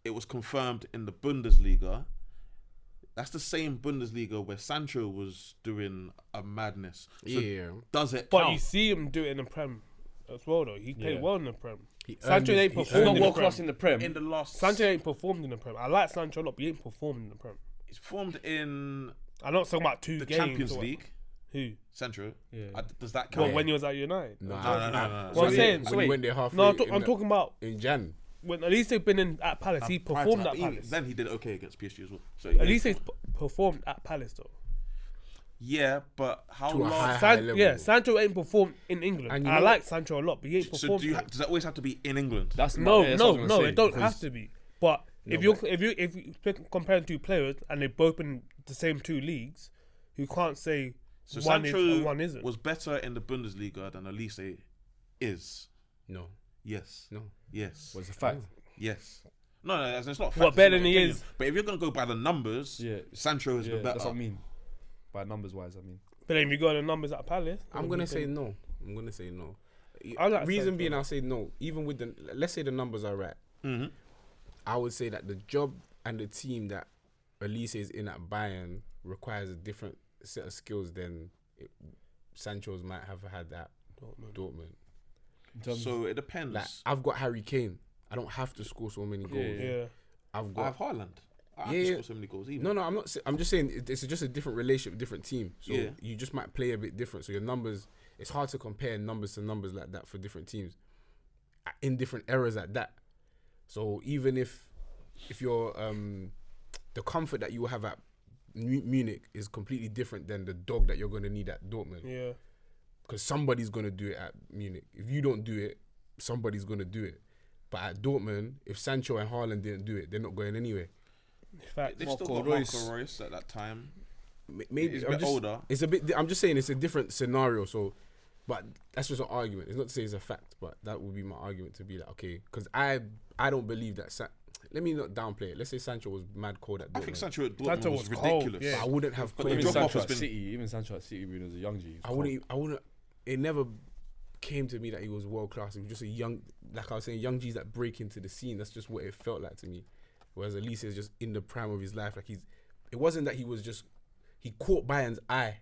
it was confirmed in the Bundesliga, that's the same Bundesliga where Sancho was doing a madness. So Yeah. does it But count? you see him do it in the Prem as well, though. He played Yeah. well in the Prem. He Sancho earned ain't his- he performed He's earned not in the world Prem. class in the Prem. in the last, Sancho ain't performed in the Prem. I like Sancho a lot, but he ain't performed in the Prem. he's formed in I'm not talking about 2 the games. Champions or what. League. Who? Centro. Yeah. Does that Well, count? when he was at United. No. No. What I'm saying, when so he wait. went there halfway. No, I'm in talking about in Jan. when at least they've been in at Palace. He performed at Palace. Then he did okay against PSG as well. So At least he's performed at Palace though. yeah, but how To a long? high level. Yeah, Sancho ain't performed in England. And you I know like Sancho a lot, but he ain't So performed. does that always have to be in England? That's no, that's what I was gonna say, it don't because have to be. But if you comparing two players and they're both in the same two leagues, you can't say So one is Sancho and one isn't. was better in the Bundesliga than Elise is. No. Yes. No. Yes. Was a fact. Yes. No, it's not. Fact, What, it's better not than he opinion. is? But if you're gonna go by the numbers, Yeah. Sancho has Yeah, been better. that's what I mean. By numbers wise, I mean. But then if you got the numbers at Palace, I'm gonna say no. I'm gonna say no. I like Reason Sancho. being, I'll say no. Even with the, let's say the numbers are right. Mm-hmm. I would say that the job and the team that Elise is in at Bayern requires a different set of skills than Sancho's might have had at Dortmund. In terms So it depends. Like, I've got Harry Kane. I don't have to score so many goals. Yeah. I've I got have Haaland. I have Yeah, to yeah. score so many goals. Even. No, I'm not. I'm just saying it's just a different relationship, different team. So Yeah. you just might play a bit different. So your numbers, it's hard to compare numbers to numbers like that for different teams in different eras at that. So even if you're the comfort that you will have at Munich is completely different than the dog that you're going to need at Dortmund. Yeah. Because somebody's going to do it at Munich. If you don't do it, somebody's going to do it. But at Dortmund, if Sancho and Haaland didn't do it, they're not going anywhere. Fact. They've still Marco got Reus. Marco Reus at that time. Maybe He's a I'm bit just, older. It's a bit. I'm just saying it's a different scenario. So, but that's just an argument. It's not to say it's a fact, but that would be my argument to be like, okay, because I don't believe that. Let me not downplay it. Let's say Sancho was mad cold at Dortmund. I think Sancho at Dortmund Sancho was was cold, ridiculous. yeah. But I wouldn't have. But the even drop-off Sancho has at been- City, even Sancho at City when he was a young G. he was I cold. wouldn't. It never came to me that he was world class. He was just a young, like I was saying, young G's that break into the scene. That's just what it felt like to me. Whereas Elise is just in the prime of his life. Like it wasn't that he was just, he caught Bayern's eye.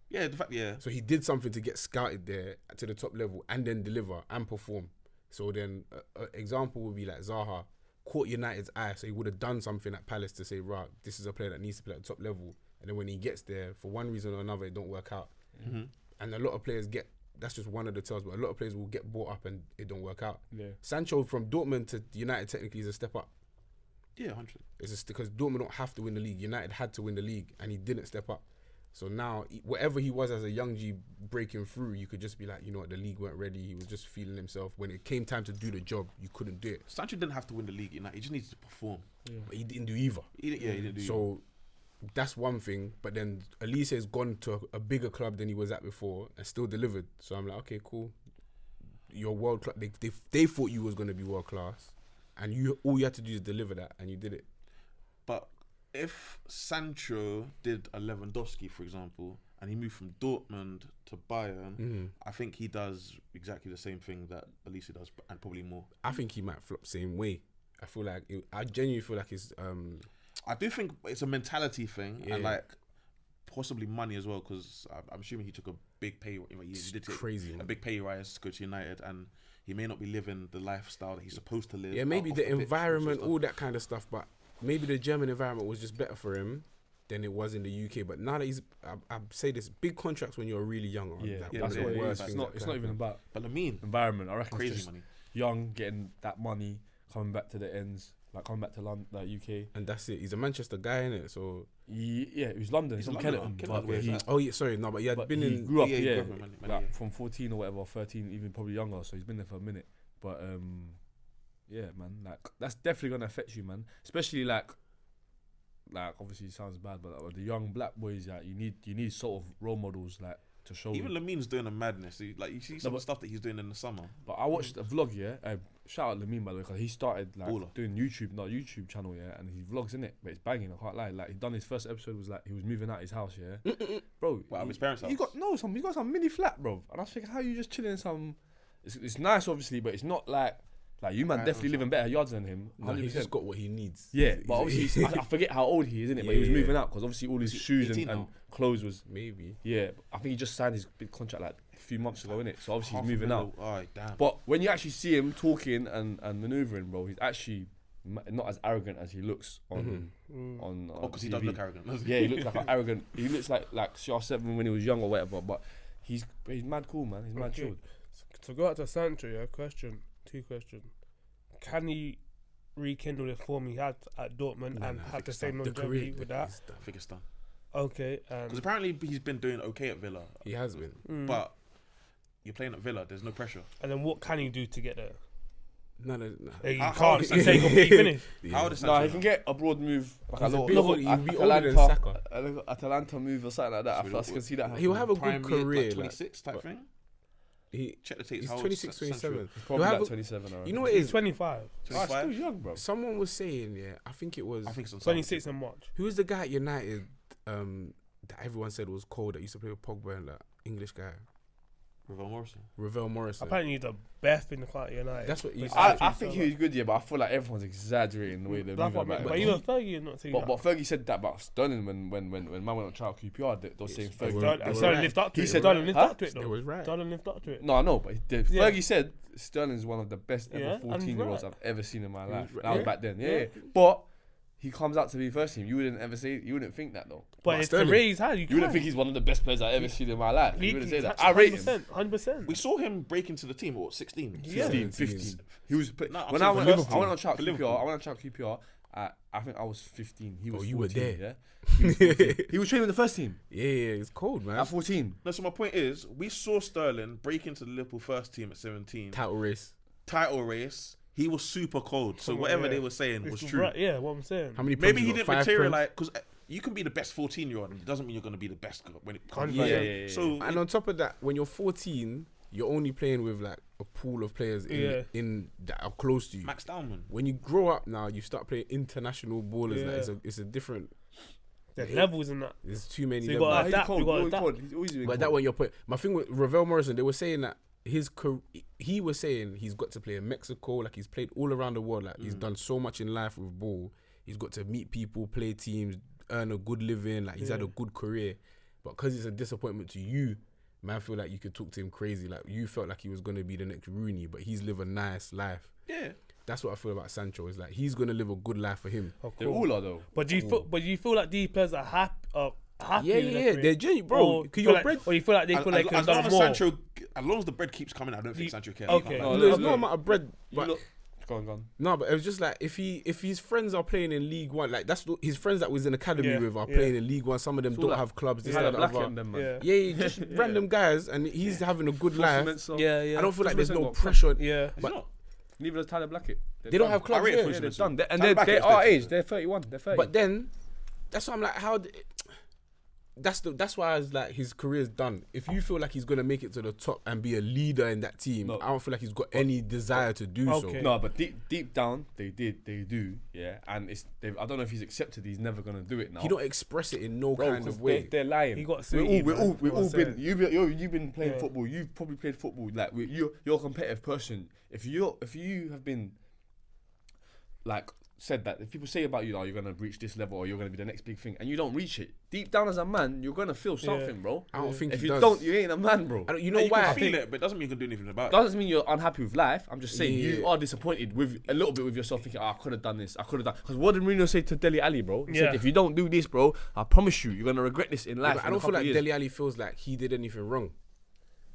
Yeah, the fact, yeah. So he did something to get scouted there to the top level and then deliver and perform. So then an example would be like Zaha caught United's eye. So he would have done something at Palace to say, right, this is a player that needs to play at the top level. And then when he gets there, for one reason or another, it don't work out. Mm-hmm. And a lot of players that's just one of the tells, but a lot of players will get brought up and it don't work out. Yeah. Sancho from Dortmund to United technically is a step up. Yeah, 100. It's just because Dortmund don't have to win the league. United had to win the league and he didn't step up. So now, whatever he was as a young G breaking through, you could just be like, you know what, the league weren't ready. He was just feeling himself. When it came time to do the job, you couldn't do it. Sancho didn't have to win the league, United. He just needed to perform. But he didn't do either. He didn't do So that's one thing. But then Elise has gone to a bigger club than he was at before and still delivered. So I'm like, okay, cool. You're world class. They thought you was going to be world class. And all you had to do is deliver that. And you did it. But if Sancho did a Lewandowski, for example, and he moved from Dortmund to Bayern, I think he does exactly the same thing that Elise does, and probably more. I think he might flop same way. I genuinely feel like it's I do think it's a mentality thing, and Yeah. like possibly money as well, because I'm assuming he took a big pay. He did take crazy, a man. big pay rise to go to United, and he may not be living the lifestyle that he's supposed to live. Yeah, maybe off the pitch and environment, stuff. all that kind of stuff. But maybe the German environment was just better for him than it was in the UK. But now that I say this, big contracts when you're really young. Are Yeah, like yeah, one that's of what the it worst is. things that It's can not even happen. about But Lamine, environment. I reckon crazy it's just money. young, getting that money, coming back to the ends, like coming back to London, UK. And that's it. He's a Manchester guy, innit? So Yeah, he was London. He's He's from a Londoner. Kellerton, Kellerton, but yeah, he, exactly. oh yeah, sorry, no, but he had but been he in. grew up, Yeah, he yeah, grew up in Man- like Man- from 14 or whatever, 13, even probably younger. So he's been there for a minute. But yeah, man, like that's definitely gonna affect you, man. Especially like obviously it sounds bad, but like, with the young black boys, like you need sort of role models like to show. Even you. Lamine's doing a madness. Like you see some of the stuff that he's doing in the summer. But I watched a vlog, yeah. Shout out Lamine by the way, because he started like Baller. doing YouTube channel, yeah, and he vlogs in it, but it's banging. I can't lie. Like he done his first episode was like he was moving out his house, yeah, bro. Wow, his parents' He house. got some mini flat, bro. And I was thinking, how you just chilling in some? It's nice, obviously, but it's not like you man Right, definitely I'm living better yards than him. No, he's 100%. just got what he needs. Yeah, but obviously I forget how old he is, isn't it? But he was Yeah, moving out because obviously all his shoes 18 and now? clothes was. Maybe. Yeah, I think he just signed his big contract like a few months ago, innit? So obviously he's moving out. Oh, damn. But when you actually see him talking and manoeuvring, bro, he's actually not as arrogant as he looks on on. Oh, because he does TV. look arrogant. Yeah, he looks like an arrogant. He looks like CR7 when he was young or whatever. But he's mad cool, man. He's mad chilled. To go out to Sancho, two questions. Can he rekindle the form he had at Dortmund and have the same longevity with that? I think it's done. Okay. Because apparently he's been doing okay at Villa. He has been. But you're playing at Villa, there's no pressure. And then what can he do to get there? No. He How can't. is He's Sancho? complete finish. How old is No, Sancho he now? can get a broad move, like a He's a little big- he'd be older than Saka. Atalanta move or something like that. I can see that. He'll have a Prime good mid, career. like 26 type thing. He's Check the tapes. 26, 27. Probably He'll like have a- 27. You know what it He's is? 25. Still 25. young, bro. Someone was saying, I think it was. I think so. 26 in March. Who was the guy at United that everyone said was cold that used to play with Pogba and that English guy? Ravel Morrison. Apparently, he's the best in the club at United. That's what he said. I think he was good, yeah, but I feel like everyone's exaggerating the way they're moving about him. But even Fergie is not saying that. But Fergie said that about Sterling when man went on trial QPR. They were saying They Fergie. were Sterling right. lived up to He it. said- Sterling lived Huh? up to it, It though. was right. Sterling lived up to it. No, I know, but Yeah. Fergie said Sterling's one of the best Yeah, ever and 14-year-olds right. I've ever seen in my He life. was That was right. back then, Yeah. yeah. But he comes out to be first team. You wouldn't ever say, you wouldn't think that though. But his Sterling. career he's had, You wouldn't think he's one of the best players I've ever seen in my life. You wouldn't say that. I rate him. 100%. We saw him break into the team. What 16? Yeah. 15, 15. He was No, I'm when saying I for went, Liverpool. I went on trial For QPR. Liverpool. I went on trial QPR. I think I was 15. He was. you were 14, there. Yeah. He was 14. He was training with the first team Yeah, it's cold, man. at 14. No, so my point is, we saw Sterling break into the Liverpool first team at 17. Title race. Title race. He was super cold. So Come on, whatever yeah. they were saying was It's true. right, yeah, what I'm saying. How many? Maybe Preds he you got? didn't 5 materialize because you can be the best 14-year-old. It doesn't mean you're going to be the best when it comes. 100%. Yeah. So And on top of that, when you're 14, you're only playing with like a pool of players in that are close to you. Max Downman. When you grow up now, you start playing international ballers. Yeah. Like it's a different. There's levels in that. There's too many So you levels. gotta He's adapt, cold. you gotta He's adapt. cold. He's always been But cold. that one you're putting. My thing with Ravel Morrison, they were saying that he was saying he's got to play in Mexico. Like he's played all around the world. Like he's done so much in life with ball. He's got to meet people, play teams, earn a good living. Like he's had a good career. But because it's a disappointment to you, man, I feel like you could talk to him crazy. Like you felt like he was gonna be the next Rooney, but he's lived a nice life. Yeah. That's what I feel about Sancho. Is like he's gonna live a good life for him. Of They course. all are though. But do you feel like these players are happy? Happy Yeah, with their career? they're genuine, bro. Or Cause feel your like- bread. Or you feel like they could have As long done as more? Sancho, as long as the bread keeps coming, I don't think You- Sancho cares. okay. He No, can't There's no, no amount of bread, but Go on. no, but it was just like if his friends are playing in League One, like his friends that was in academy Yeah, with are yeah. playing in League One. Some of them It's all don't like- have clubs. This He's that, had a that, black other. in them, man. Yeah. Yeah, just random guys, and he's having a good life. Yeah. I don't feel like there's no Got- pressure. Yeah. He's But- not. Neither does Tyler Blackett. They don't have clubs. I rate Yeah. it Yeah, for they're Smith. done. And Tyler they're Blackett our is age. better. They're 31. They're 30. But then that's why I'm like, that's why I was like, his career's done. If you feel like he's gonna make it to the top and be a leader in that team, No. I don't feel like he's got any desire to do Okay. so. No, but deep down, they do, yeah. And I don't know if he's accepted. He's never gonna do it now. He don't express it in no Bro, kind 'cause of way. They're lying. He got we're sweetie, all, we're man. all, we're You know all what I'm been. saying? You've been playing Yeah. football. You've probably played football. Like you're a competitive person. If you have been like said that, if people say about you, oh, you're gonna reach this level or you're gonna be the next big thing, and you don't reach it, deep down as a man, you're gonna feel something, bro. I don't think If he you does. don't, you ain't a man, bro. I don't, you No, know you why? can feel it, but it doesn't mean you can do anything about it. Doesn't mean you're unhappy with life. I'm just saying Yeah. you are disappointed with a little bit with yourself, thinking, I could have done this. I could have done. Because what did Mourinho say to Dele Alli, bro? He Yeah. said, if you don't do this, bro, I promise you, you're gonna regret this in life. But I in a don't feel couple like years. Dele Alli feels like he did anything wrong.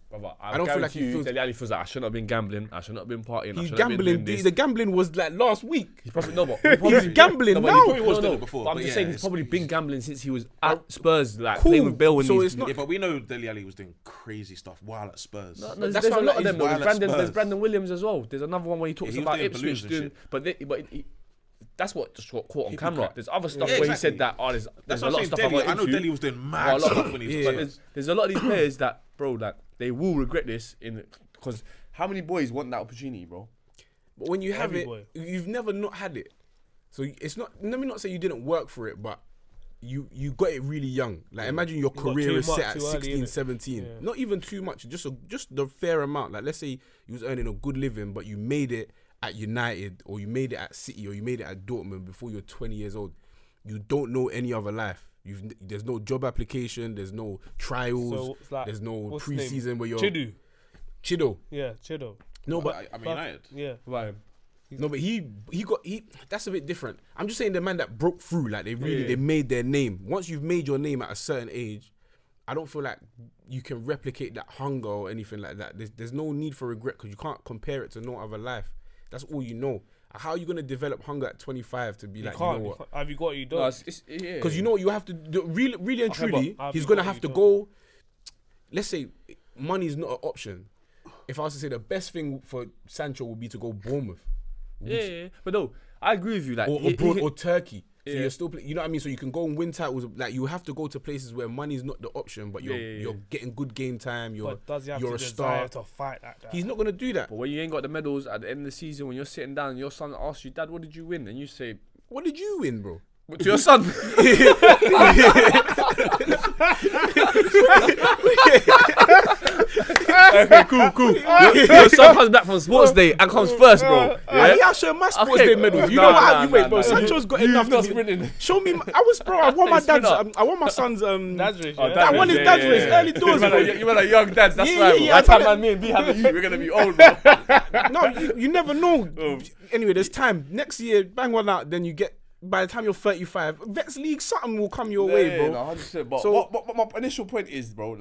Brother, I don't feel like he feels- Dele Alli feels like I shouldn't have been gambling. I shouldn't have been partying. I He's shouldn't have been gambling. doing this. The gambling was like last week. He's probably no, but He's gambling but now. he probably was doing it before, But I'm but just yeah, saying he's it's- probably been gambling since he was at Spurs, like Cool. playing with Bale. When So he's it's not- Yeah, but we know Dele Alli was doing crazy stuff while at Spurs. No, That's there's why a I'm lot like, of them. he's Though. wild at There's Spurs. Brandon Williams as well. There's another one where he talks he was about doing Ipswich balloons and doing, shit. but that's what just got caught on People camera. crack. There's other stuff Yeah, where he exactly. said that there's That's a what lot I'm of saying. stuff Dele, about I know Ipswich. Dele was doing Well, mad a lot stuff of- when he was yeah. at But Spurs. there's a lot of these players that, bro, like they will regret this because how many boys want that opportunity, bro? But when you have Every it, boy. you've never not had it. So it's not. Let me not say you didn't work for it, but you got it really young. Like imagine your You got career too is much set at too early, 16, innit? 17. Yeah. Not even too much. Just the fair amount. Like let's say you was earning a good living, but you made it at United or you made it at City or you made it at Dortmund before you're 20 years old. You don't know any other life. There's no job application. There's no trials. So it's like, there's no what's his name? pre-season where you're Chidu. Chido. Yeah, Chido. No, but I mean United. Yeah. About him. No, but he that's a bit different. I'm just saying the man that broke through, like they made their name. Once you've made your name at a certain age, I don't feel like you can replicate that hunger or anything like that. There's no need for regret because you can't compare it to no other life. That's all you know. How are you gonna develop hunger at 25 to be like, you know what? Have you got what you No, done? Because you know what you have to do, really and truly. but have He's you gonna got have what to you go. Let's say money is not an option. If I was to say the best thing for Sancho would be to go Bournemouth. Yeah. But no, I agree with you. Like, Or Turkey. So Yeah. you're still, you know what I mean? So you can go and win titles. Like you have to go to places where money is not the option, but you're getting good game time. But does he have you're to a desire star. to fight like that? He's not gonna do that. But when you ain't got the medals at the end of the season, when you're sitting down, and your son asks you, "Dad, what did you win?" and you say, What did you win, bro? "To your son." Okay, cool. Your son comes back from sports day and comes first, bro. Yeah, I'll show my sports Okay. day medals. You Nah, know what? nah, You wait, nah, bro. nah. Sancho's got You've enough not to be. sprinting. Show me. I was, bro. I won my Hey, spin dad's. up. I won my son's. Dad's race, Oh, yeah? That one is dad's race, early doors, bro. You were like young dads, that's Yeah, right, yeah, bro. yeah, By the I time me and B have a youth, we're gonna be old, bro. No, you never know. Anyway, there's time. Next year, bang one out. Then you get. By the time you're 35, Vets League, something will come your way, bro. No, 100%. But, So- but my initial point is, bro,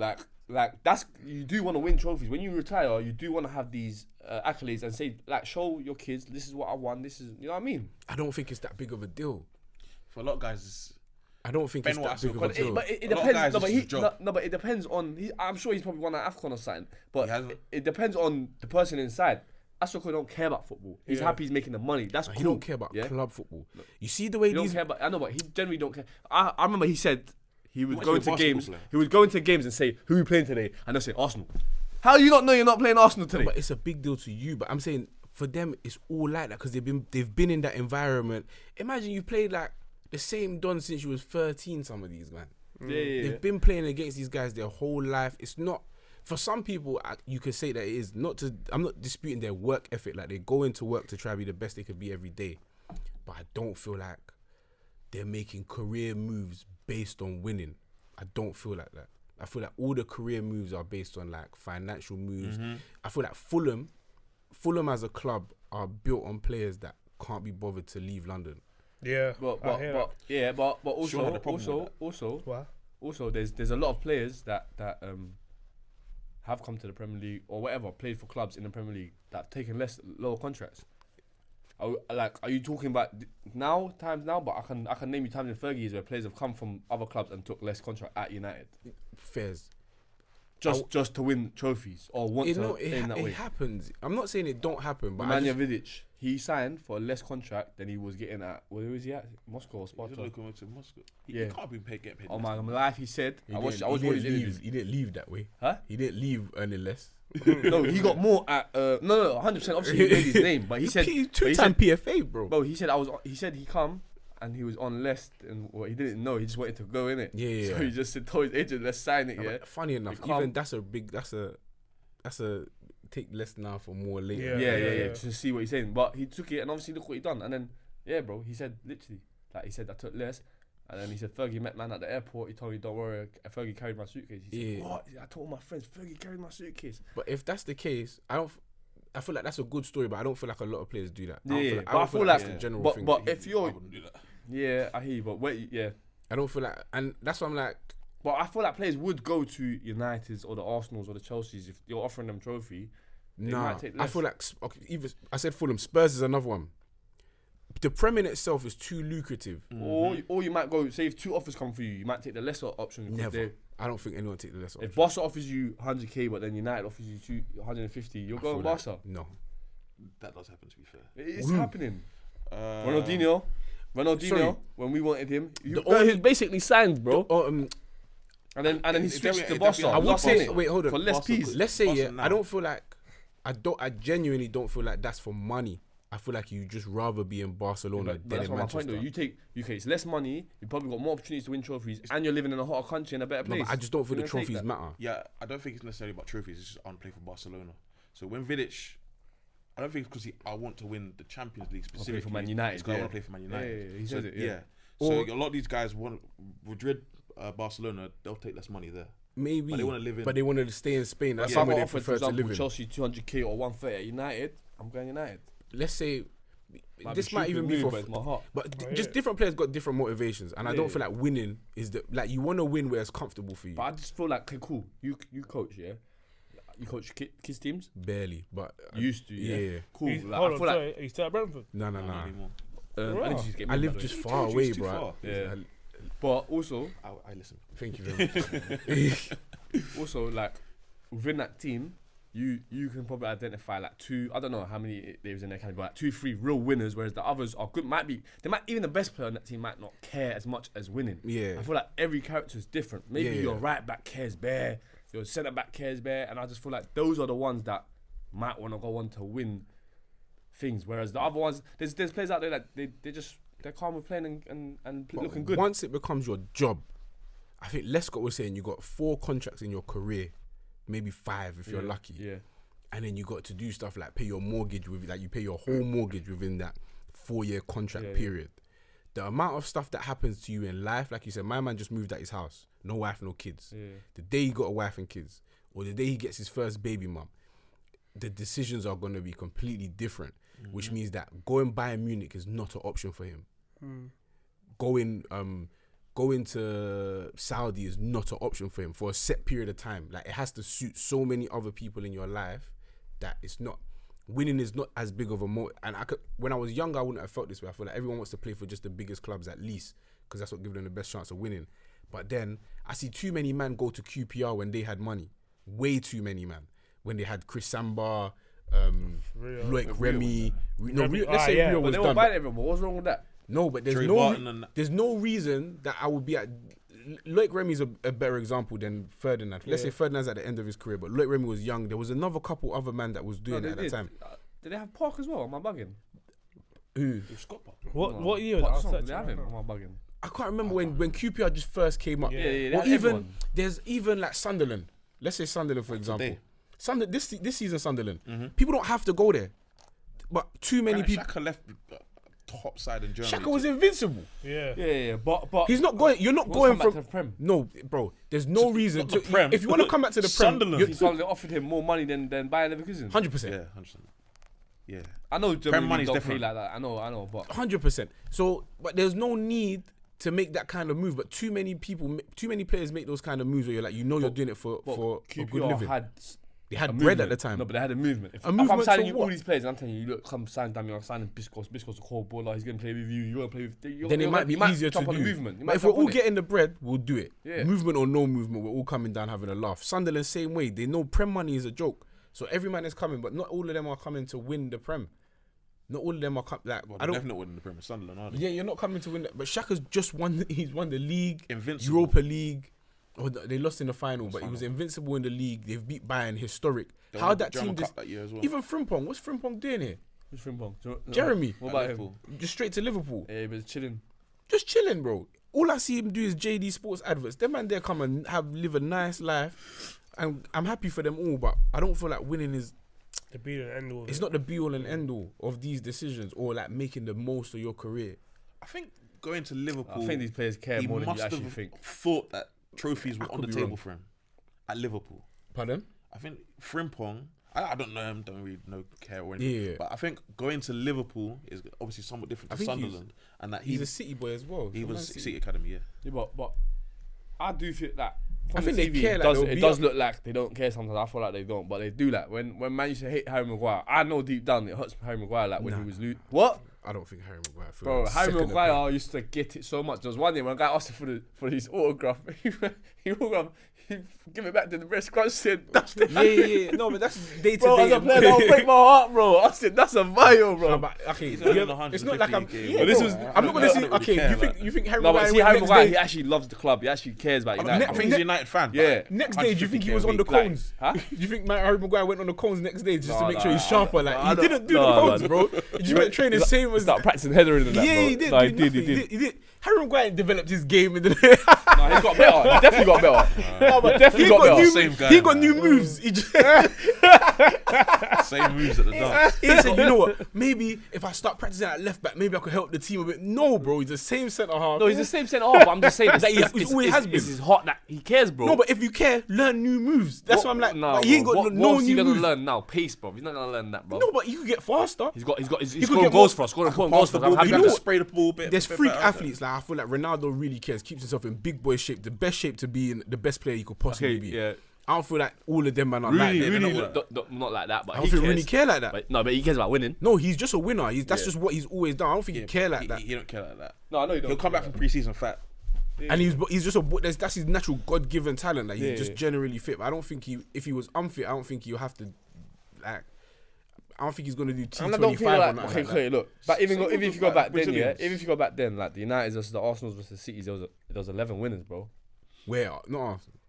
like that's, you do want to win trophies. When you retire, you do want to have these accolades and say, like, show your kids, this is what I won. This is, you know what I mean? I don't think it's that big of a deal. For a lot of guys, it's I don't think it's Ben that big of a White's deal. But it A lot of guys, depends. No, but it's his job. but it depends on. I'm sure he's probably won an AFCON or something. But He hasn't. it depends on the person inside. Asoko don't care about football. He's happy he's making the money. That's cool. He don't care about yeah? club football. You see the way He don't these care about. I know, but he generally don't care. I remember he said he was What's going your to basketball games. player? He would go into games and say, "Who are you playing today?" And they'll say Arsenal. How do you not know you're not playing Arsenal today? But it's a big deal to you. But I'm saying for them, it's all like that because they've been in that environment. Imagine you played like the same Don since you was 13. Some of these man, Yeah. they've been playing against these guys their whole life. It's not for some people. You could say that it is not to. I'm not disputing their work ethic. Like they go into work to try to be the best they could be every day. But I don't feel like they're making career moves based on winning. I don't feel like that. I feel like all the career moves are based on like financial moves. I feel like Fulham as a club are built on players that can't be bothered to leave London. Yeah. But I hear that. Sean had a problem with also there's a lot of players that have come to the Premier League or whatever, played for clubs in the Premier League that have taken lower contracts. Are you talking about times now? But I can name you times in Fergie's where players have come from other clubs and took less contract at United Fairs. just to win trophies or want to play in that It way. happens. I'm not saying it don't happen, but I Nemanja just, Vidic, he signed for a less contract than he was getting at. Where was he at? Moscow or He's Sparta? looking to Moscow. He Yeah. can't be getting paid. Oh my life, he said. he I watched didn't- one he of his didn't interviews. leave. He didn't leave that way. Huh? He didn't leave earning less. No, he got more at no, 100%. Obviously, he made his name, but he said He's but he two-time said, PFA, bro. bro, he said he said he come and he was on less and what he didn't know. He just wanted to go in it. Yeah. So he just said, told his agent, let's sign it. No, Yeah. but funny enough, You can't- even that's a take less now for more later. Yeah. Just to see what he's saying, but he took it and obviously look what he done. And then bro, he said literally he said I took less. And then he said Fergie met man at the airport. He told me, "Don't worry, Fergie carried my suitcase." He said, Yeah. "What?" I told all my friends, Fergie carried my suitcase. But if that's the case, I feel like that's a good story, but I don't feel like a lot of players do that. Yeah, I don't feel like that's the general thing. but if I you're, wouldn't do that. yeah, I hear you. But wait, yeah. I don't feel like, and that's why I'm like, But I feel like players would go to United's or the Arsenals or the Chelsea's if you're offering them trophy. They nah. might take I less. feel like either I said Fulham, Spurs is another one. The Premier in itself is too lucrative. Or you might go, say if two offers come for you, you might take the lesser option. because Never. I don't think anyone take the less option. If Barca offers you 100k, but then United offers you 150, you're I going feel Barca. like- no. That does happen, to be fair. It's happening. Ronaldinho. Ronaldinho, Sorry. when we wanted him, only- he basically signed, bro. Oh, And then he It switched to definitely- Barca. I would Last say, minute wait, hold on. for less Barca peas. could- Let's say, Barca yeah, now. I don't feel like, I genuinely don't feel like that's for money. I feel like you just rather be in Barcelona But than that's in not my point, Manchester. though. You take UK, it's less money. You probably got more opportunities to win trophies, and you're living in a hotter country in a better No, place. but I just don't feel the You're gonna take trophies that. matter. Yeah, I don't think it's necessarily about trophies. It's just I want to play for Barcelona. So when Vidic, I don't think it's because I want to win the Champions League play specifically. for Man United, It's 'cause I yeah. want to play for Man United. Yeah, he so, says it, yeah. So Or- a lot of these guys want Madrid, Barcelona. They'll take less money there. Maybe, But they wanna live in- but they wanted to stay in Spain. That's If I'm somewhere they offered, for prefer to example, live in. Chelsea 200k or 130 at United, I'm going United. Let's say this might even be for. but it's my heart. But Oh, just yeah. different players got different motivations, and I don't Yeah. feel like winning is the like you want to win where it's comfortable for you. But I just feel like, okay, cool. You coach, yeah. You coach kids teams. Barely, but You used to, yeah. yeah. Cool. He's, Like, hold I on, feel like sorry. He's still at Brentford. No. Not anymore. I need to just get I me, live by the just way. far told you away, it's too bro. far. Yeah. But also, I listen. Thank you very much. also like within that team, you can probably identify like two. I don't know how many there is in their academy, but like 2-3 real winners. Whereas the others are good. Even the best player on that team might not care as much as winning. Yeah. I feel like every character is different. Maybe Yeah, your yeah. right back cares bare, your centre back cares bare, and I just feel like those are the ones that might want to go on to win things. Whereas the other ones, there's players out there that they're calm with playing and But looking good. Once it becomes your job, I think Lescott was saying you got 4 contracts in your career, maybe 5 if you're lucky. Yeah. And then you got to do stuff like pay your mortgage with, like you pay your whole mortgage within that 4-year contract period. The amount of stuff that happens to you in life, like you said, my man just moved out his house, no wife, no kids. Yeah. The day he got a wife and kids, or the day he gets his first baby mum, the decisions are going to be completely different, which means that going Bayern Munich is not an option for him. Going to Saudi is not an option for him for a set period of time. Like it has to suit so many other people in your life that it's not. Winning is not as big of a and when I was younger, I wouldn't have felt this way. I feel like everyone wants to play for just the biggest clubs at least, because that's what gives them the best chance of winning. But then I see too many men go to QPR when they had money. Way too many, man. When they had Chris Samba, Loic Remy. Let's say Rio But was they done. won't buy everyone. What's wrong with that? No, but Trey Barton and that. there's no reason that I would be at. Loic Remy's a better example than Ferdinand. Let's say Ferdinand's at the end of his career, but Loic Remy was young. There was another couple other men that was doing it at that time. Did they have Park as well? Am I bugging? Who? Scott Park. What year Park was song, that? did they have him? Am I bugging? I can't remember when QPR just first came up. Yeah, they Or had even everyone. there's even like Sunderland. Let's say Sunderland for example. today. Sunderland this season Sunderland. People don't have to go there, but too many people. Xhaka left top side in Germany. Xhaka was invincible. Yeah. But He's not going. You're not What's going come back from. to the Prem? No, bro. There's no reason not to. the Prem. If you want to come back to the Prem, Sunderland. He's probably offered him more money than Bayern Leverkusen. 100%. Yeah, 100%. Yeah. I know Germany money's don't different. pay like that. I know, but 100%. So, but there's no need to make that kind of move. But too many players make those kind of moves where you're like, you're doing it for a good QPR living. had They had a bread movement. at the time. No, but they had a movement. If movement I'm signing to you what? all these players, and I'm telling you, look, come sign Damian, I'm signing Bisqo. Bisco's a core baller. He's going to play with you. You're going to play with. Then it might be easier to jump on do. the movement. You But might if we're jump all on it. getting the bread, we'll do it. Yeah. Movement or no movement, we're all coming down having a laugh. Sunderland, same way. They know Prem money is a joke. So every man is coming, but not all of them are coming to win the Prem. Not all of them are like. Well, I don't. definitely winning the Premier Sunderland, aren't they? Yeah, you're not coming to win that. But Xhaka's just won. He's won the league, Invincible. Europa League. Oh, they lost in the final, but he was invincible in the league. They've beat Bayern, historic. They How won the that German team Cup just that year as well. even Frimpong. What's Frimpong doing here? Who's Frimpong? Jeremy. What about him? Liverpool. Just straight to Liverpool. Yeah, but chilling. Just chilling, bro. All I see him do is JD Sports adverts. Them man there come and live a nice life, and I'm happy for them all. But I don't feel like winning is. The be and end all. It's not the be all and end all of these decisions, or like making the most of your career. I think going to Liverpool, I think these players care he more than you must actually have think. thought that trophies were I on the could be table wrong. for him at Liverpool. Pardon? I think Frimpong, I don't know him, don't really know, care or anything. Yeah. But I think going to Liverpool is obviously somewhat different I to think Sunderland, and that He's a City boy as well. he From was Man City Academy, yeah. Yeah, but I do feel that. I From think the they TV, care, It like, does, they'll it be does up- look like they don't care sometimes. I feel like they don't, but they do. Like when Man used to hate Harry Maguire, I know deep down it hurts Harry Maguire. Like when he was what? I don't think Harry Maguire. Bro, Harry Maguire used to get it so much. There was one day when a guy asked him for his autograph, he give it back to the breast crunch. Said, "That's the Yeah. No, but that's day to bro." day. As a player, that would break my heart, bro. I said, "That's a bio, bro." No, but, okay, He's only yeah, on it's not like I'm. 150 Yeah, But this bro, was. I I'm not gonna don't say. really Okay, care, you think Harry No, but Maguire? see, Harry next Maguire, day- he actually loves the club. He actually cares about United. I think he's a United fan. but Yeah. Next day, do you think he was 150K on the a week, cones? Huh? Do you think Harry Maguire went on the cones next day just to No, make no, sure he's sharper? Like I he don't- didn't do no, the cones, no. bro. He just went training same as. Start practicing headering and that, Yeah, bro. he did. No, he do did. nothing. He did. Harry Maguire developed his game in the. Nah, he's got better. He definitely got better. No, but definitely got better. Same guy, he got man. new moves. He just, Same moves at the dance. he said, you know what? Maybe if I start practicing at left back, maybe I could help the team a bit. No, bro, he's the same centre half. No, he's the same centre half. But I'm just saying That he always has been. It's hot that he cares, bro. No, but if you care, learn new moves. That's what I'm like. Nah, but he ain't got what, no what's he new gonna moves. learn now? Pace, bro. He's not gonna learn that, bro. No, but you can get faster. He's could scoring get goals more- for us. Scoring important Pass goals the for us. I'm ball, happy you with know that. what? Spray the ball a bit. There's bit freak better. athletes. Like I feel like Ronaldo really cares, keeps himself in big boy shape, the best shape to be in, the best player he could possibly Okay, be. yeah. I don't feel like all of them man are like that. Rooney, Not like that, but I he don't feel cares. really care like that. But he cares about winning. No, he's just a winner. That's just what he's always done. I don't think he care like that. He don't care like that. No, I know you don't. He'll come back from pre-season fat. And he's just that's his natural God-given talent. Like he's Yeah, just yeah. generally fit. But I don't think if he was unfit, I don't think he'll have to like. I don't think he's gonna do And I don't T25 feel or like nothing okay, like that. okay, look. But even Same if with you go like back then, yeah. Brazilians. Even if you go back then, like the United versus the Arsenal versus the Cities, there was 11 winners, bro. Where? Not Arsenal.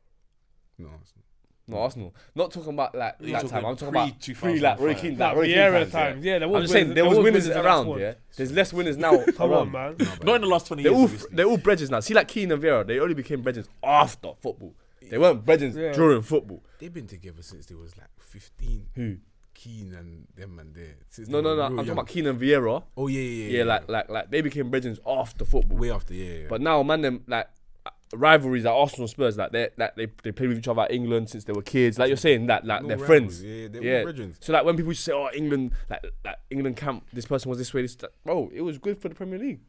No Arsenal. No, Arsenal. Not talking about like You're that talking time. I'm talking about pre like Roy Keane, That Roy Keane Vieira times, times, yeah. There was I'm just saying winners- there was winners in that around. squad. Yeah, there's less winners now. Come on, man. Not in the last 20 years. They're all bridges now. See, like Keane and Vieira, they only became bridges after football. They weren't bridges Yeah. during football. They've been together since they was like 15. Who? Keen and them and there. Since No. they were I'm real talking young. about Keane and Vieira. Oh yeah. Like they became bridges after football. way after. Yeah. But now, man, them like rivalries like Arsenal Spurs, like they play with each other at England since they were kids. Like you're saying that, like No they're rivals, friends. yeah, they're all brethren. So like when people say, "Oh, England, like England camp, this person was this way," bro, it was good for the Premier League.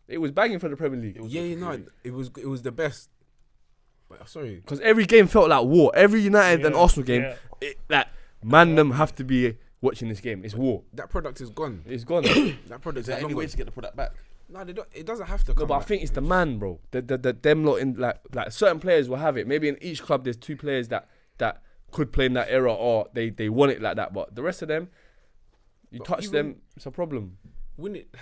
It was banging for the Premier League It was the best. But sorry, because every game felt like war. Every United and Arsenal game, like them have to be watching this game. It's war. that product is gone. It's gone. That product Is there is any long way gone. to get the product back? No, they don't. It doesn't have to. No, come but I back. think it's the man, bro. Them lot in like certain players will have it. Maybe in each club there's 2 players that could play in that era or they want it like that. But the rest of them, you But touch even- them, it's a problem. Win it.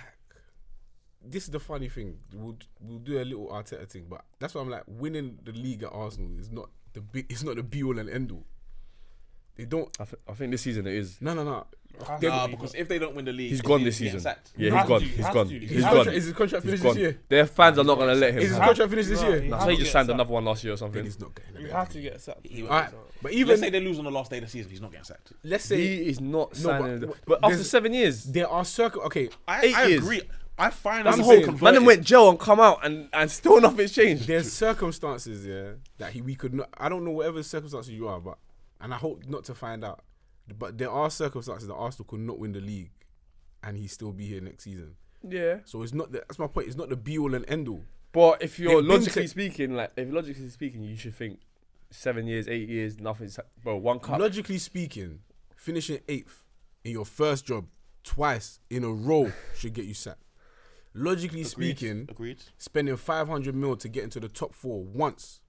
This is the funny thing. We'll do a little Arteta thing, but that's why I'm like winning the league at Arsenal is not the big. It's not the be all and end all. They don't. I think this season it is. No. Nah, because if they don't win the league, He's gone this he's getting season. sacked. Yeah, Has he's gone. to, He's has gone. to. He's His gone. contract Is his contract He's finished gone. this year? Their fans are not gonna let him. Is his have- contract finished this No, year? he I has say he to just get signed sacked. another one last year or Then something. he's not getting You it. have to get sacked. He- Alright, but Let's even say they lose on the last day of the season, he's not getting sacked. let's say He is not signing. but But after there's- 7 years, there are Okay, I 8 years. agree. I find That's I'm what I'm saying. converted. man, them went jail and come out and still nothing's changed. there's circumstances, that we could not. I don't know whatever circumstances you are, but and I hope not to find out. But there are circumstances that Arsenal could not win the league, and he still be here next season. Yeah. So it's not. That's my point. It's not the be all and end all. But if you're They've been logically to- speaking, you should think 7 years, 8 years, nothing's bro. One cup. Logically speaking, finishing 8th in your first job twice in a row should get you sacked. Logically speaking, Agreed. spending 500 mil to get into the top 4 once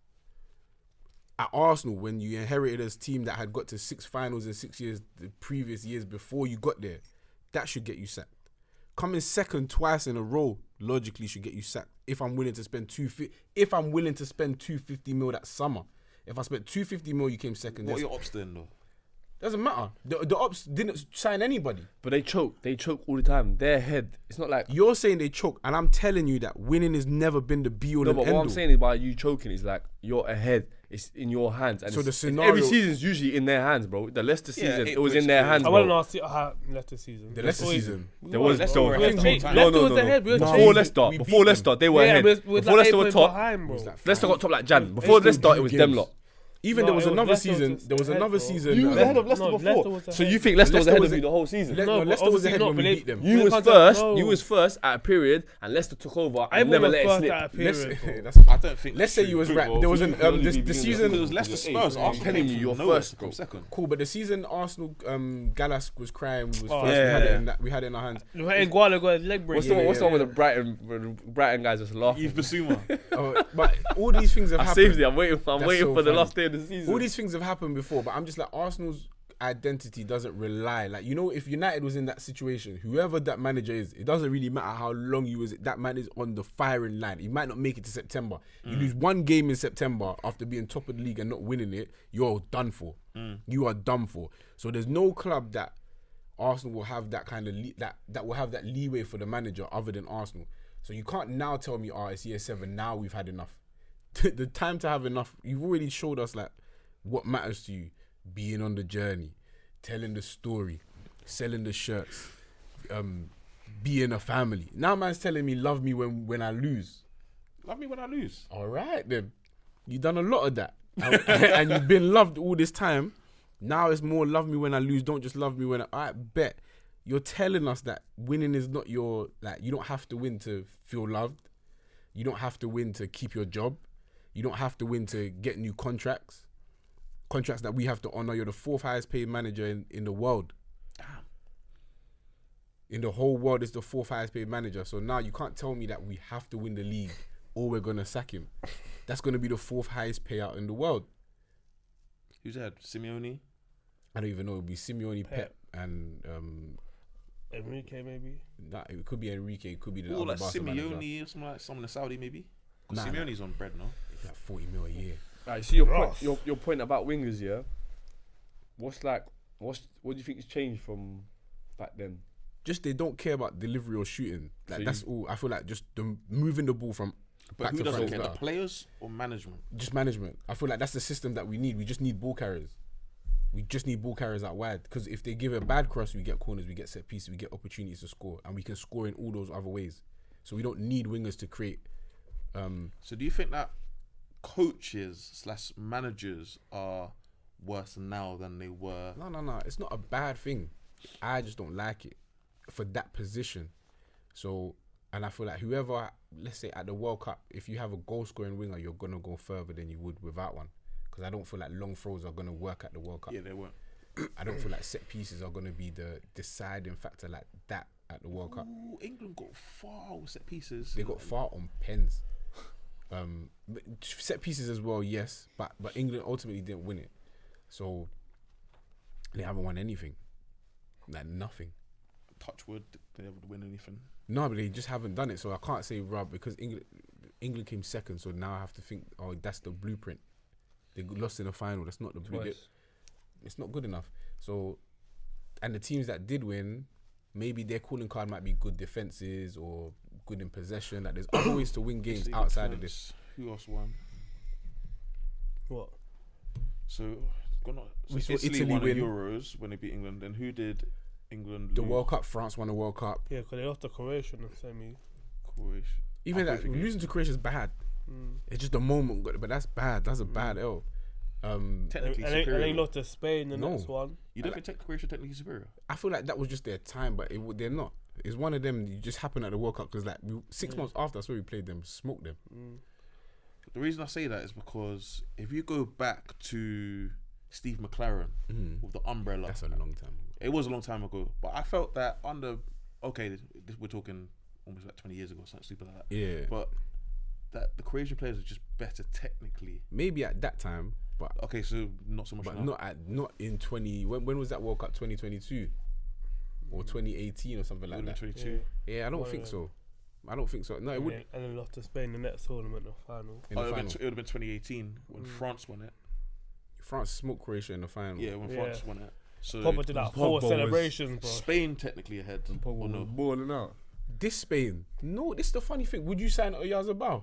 at Arsenal when you inherited a team that had got to 6 finals in 6 years, the previous years before you got there, that should get you sacked. Coming second twice in a row logically should get you sacked. If I'm willing to spend 250 mil that summer, if I spent 250 mil, you came second. What are your ops doing though? Doesn't matter. The ops didn't sign anybody. But they choke. They choke all the time. Their head. It's not like. You're saying they choke, and I'm telling you that winning has never been the be all No, and but end what all. I'm saying is by you choking is like you're ahead. It's in your hands. And So the it's scenario- every season's usually in their hands, bro. The Leicester Yeah, season, it it was was in their good. hands, I bro. want to ask Leicester season. The Leicester season. There was Leicester were Leicester ahead the whole time. Leicester was ahead. We were Before chasing. Leicester, We before beat Leicester, they were Yeah, ahead. with Before like Leicester 8 were points top, behind, It bro. was like Leicester got top like Jan. They Before still Leicester, drew it was them games. lot. Even No, there was it was another Leicester season. was There was ahead, another bro. season. You was ahead of Leicester No, before. Leicester was So ahead. you think Leicester was Leicester ahead was of you the whole season? Le- No, no, but Leicester was obviously ahead not, when we but beat them. You was can't- first. no. You was first at a period, and Leicester took over. I And never was let it first slip. at a Let's, period. bro. that's, I don't think. let's say you was right. There was an the season. It was Leicester Spurs. Arsenal telling came you, from you're nowhere first, to come bro. second. Cool, but the season Arsenal Gallas was crying was Oh, first. yeah. We had it in our hands. Guala got his leg break. What's the Yeah, one yeah. with the Brighton guys just laughing? Yves Bissouma. But all these things have I happened. saved it. I'm waiting That's for so the funny. last day of the season. All these things have happened before, but I'm just like Arsenal's identity doesn't rely. Like, you know, if United was in that situation, whoever that manager is, it doesn't really matter how long you was. That man is on the firing line. He might not make it to September. You lose one game in September after being top of the league and not winning it, you're done for. You are done for. So there's no club that Arsenal will have that kind of that will have that leeway for the manager other than Arsenal. So you can't now tell me, oh, it's year 7. Now we've had enough. The time to have enough. You've already showed us like what matters to you: being on the journey, telling the story, selling the shirts, being a family. Now man's telling me love me when I lose. Love me when I lose. All right then, you done a lot of that, and you've been loved all this time. Now it's more love me when I lose. Don't just love me when I bet. You're telling us that winning is not your, like, you don't have to win to feel loved. You don't have to win to keep your job. You don't have to win to get new contracts. Contracts that we have to honor. You're the 4th highest paid manager in the world. Damn. In the whole world, it's the 4th highest paid manager. So now you can't tell me that we have to win the league or we're going to sack him. That's going to be the 4th highest payout in the world. Who's that? Simeone? I don't even know. It would be Simeone, Pep and... Enrique, maybe? Nah, it could be Enrique. It could be the Or other like Barca manager. Simeone or something like someone in Saudi maybe. Nah, Simeone's on bread, no? It's like 40 mil a year. Right, so your point about wingers, yeah. What do you think has changed from back then? Just they don't care about delivery or shooting. Like So that's all. I feel like just moving the ball from But back who to doesn't front. care? is The better. players or management? Just management. I feel like that's the system that we need. We just need ball carriers. We just need ball carriers out wide, because if they give a bad cross, we get corners, we get set pieces, we get opportunities to score, and we can score in all those other ways. So we don't need wingers to create. So do you think that coaches/managers are worse now than they were? No. It's not a bad thing. I just don't like it for that position. So, and I feel like whoever, let's say at the World Cup, if you have a goal scoring winger, you're gonna go further than you would without one. Because I don't feel like long throws are gonna work at the World Cup. Yeah, they weren't. I don't feel like set pieces are gonna be the deciding factor like that at the World Cup. Ooh, England got far with set pieces. They got far on pens. But set pieces as well, yes, but England ultimately didn't win it, so they haven't won anything, like nothing. Touch wood, they never win anything. No, but they just haven't done it. So I can't say rub because England came second. So now I have to think, oh, that's the blueprint. They lost in the final. That's not the blueprint. It's not good enough. So, and the teams that did win, maybe their calling card might be good defenses or good in possession. Like there's other ways to win games outside of this. Who else won? What? So, We saw Italy Italy won win. the Euros when they beat England. Then who did England The lose? World Cup, France won the World Cup. Yeah, because they lost to Croatia in the semi. Croatia. Even I that think it- losing to Croatia is bad. It's just a moment, but that's bad. That's a bad L. Technically And they superior. lost to Spain the No. next one. You don't think Croatia technically superior? I feel like that was just their time, but they're not. It's one of them. You just happen at the World Cup because like 6 months after, that's where we played them, smoked them. The reason I say that is because if you go back to Steve McLaren with the umbrella, That's a long time. it was a long time ago. But I felt that we're talking almost like 20 years ago, something stupid like that. Yeah, But that the Croatian players are just better technically. maybe at that time, but Okay, so not so much now. not in 20. When was that World Cup? 2022 or 2018 or something like that. 22. Yeah, I don't think so. I don't think so. No, it would And then lost to Spain the next tournament, the final. in the It final. would have been 2018 when France won it. France smoked Croatia in the final. Yeah, when France won it. So Pogba did that Pogba 4 was- celebrations, bro. Spain technically ahead. Or no? Balling out. This Spain. No, this is the funny thing. Would you sign Oyarzabal?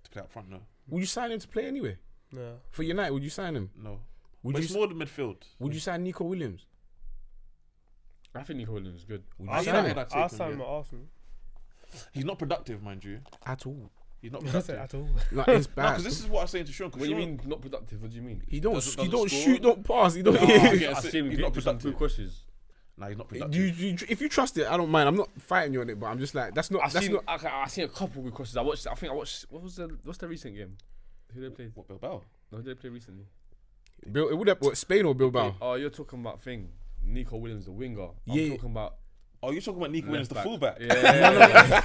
To play up front, no. Would you sign him to play anyway? Yeah. For United, would you sign him? No. Would But you it's more the midfield. Would you sign Nico Williams? I think Nico Williams is good. Would you I sign United, him I'd take I'll him, sign yeah. him at Arsenal. He's not productive, mind you. at all? He's not That's it productive. at all. Like it's No, bad. because this is what I was saying to Sean. What do you mean not productive? What do you mean? He don't doesn't he don't score. shoot, don't pass. He don't. Oh, I yeah, see him he's get not some productive. good crosses. Nah, he's not productive. If you trust it, I don't mind. I'm not fighting you on it, but I'm just like that's not. I That's seen not. I seen a couple good crosses. I watched. What's the recent game? Who they played? What, Bilbao? No, who did they play recently? It would have what, Spain or Bilbao. Oh, you're talking about Nico Williams, the winger. Yeah. I'm talking about. Oh, you're talking about Nico Williams, the left fullback? Yeah.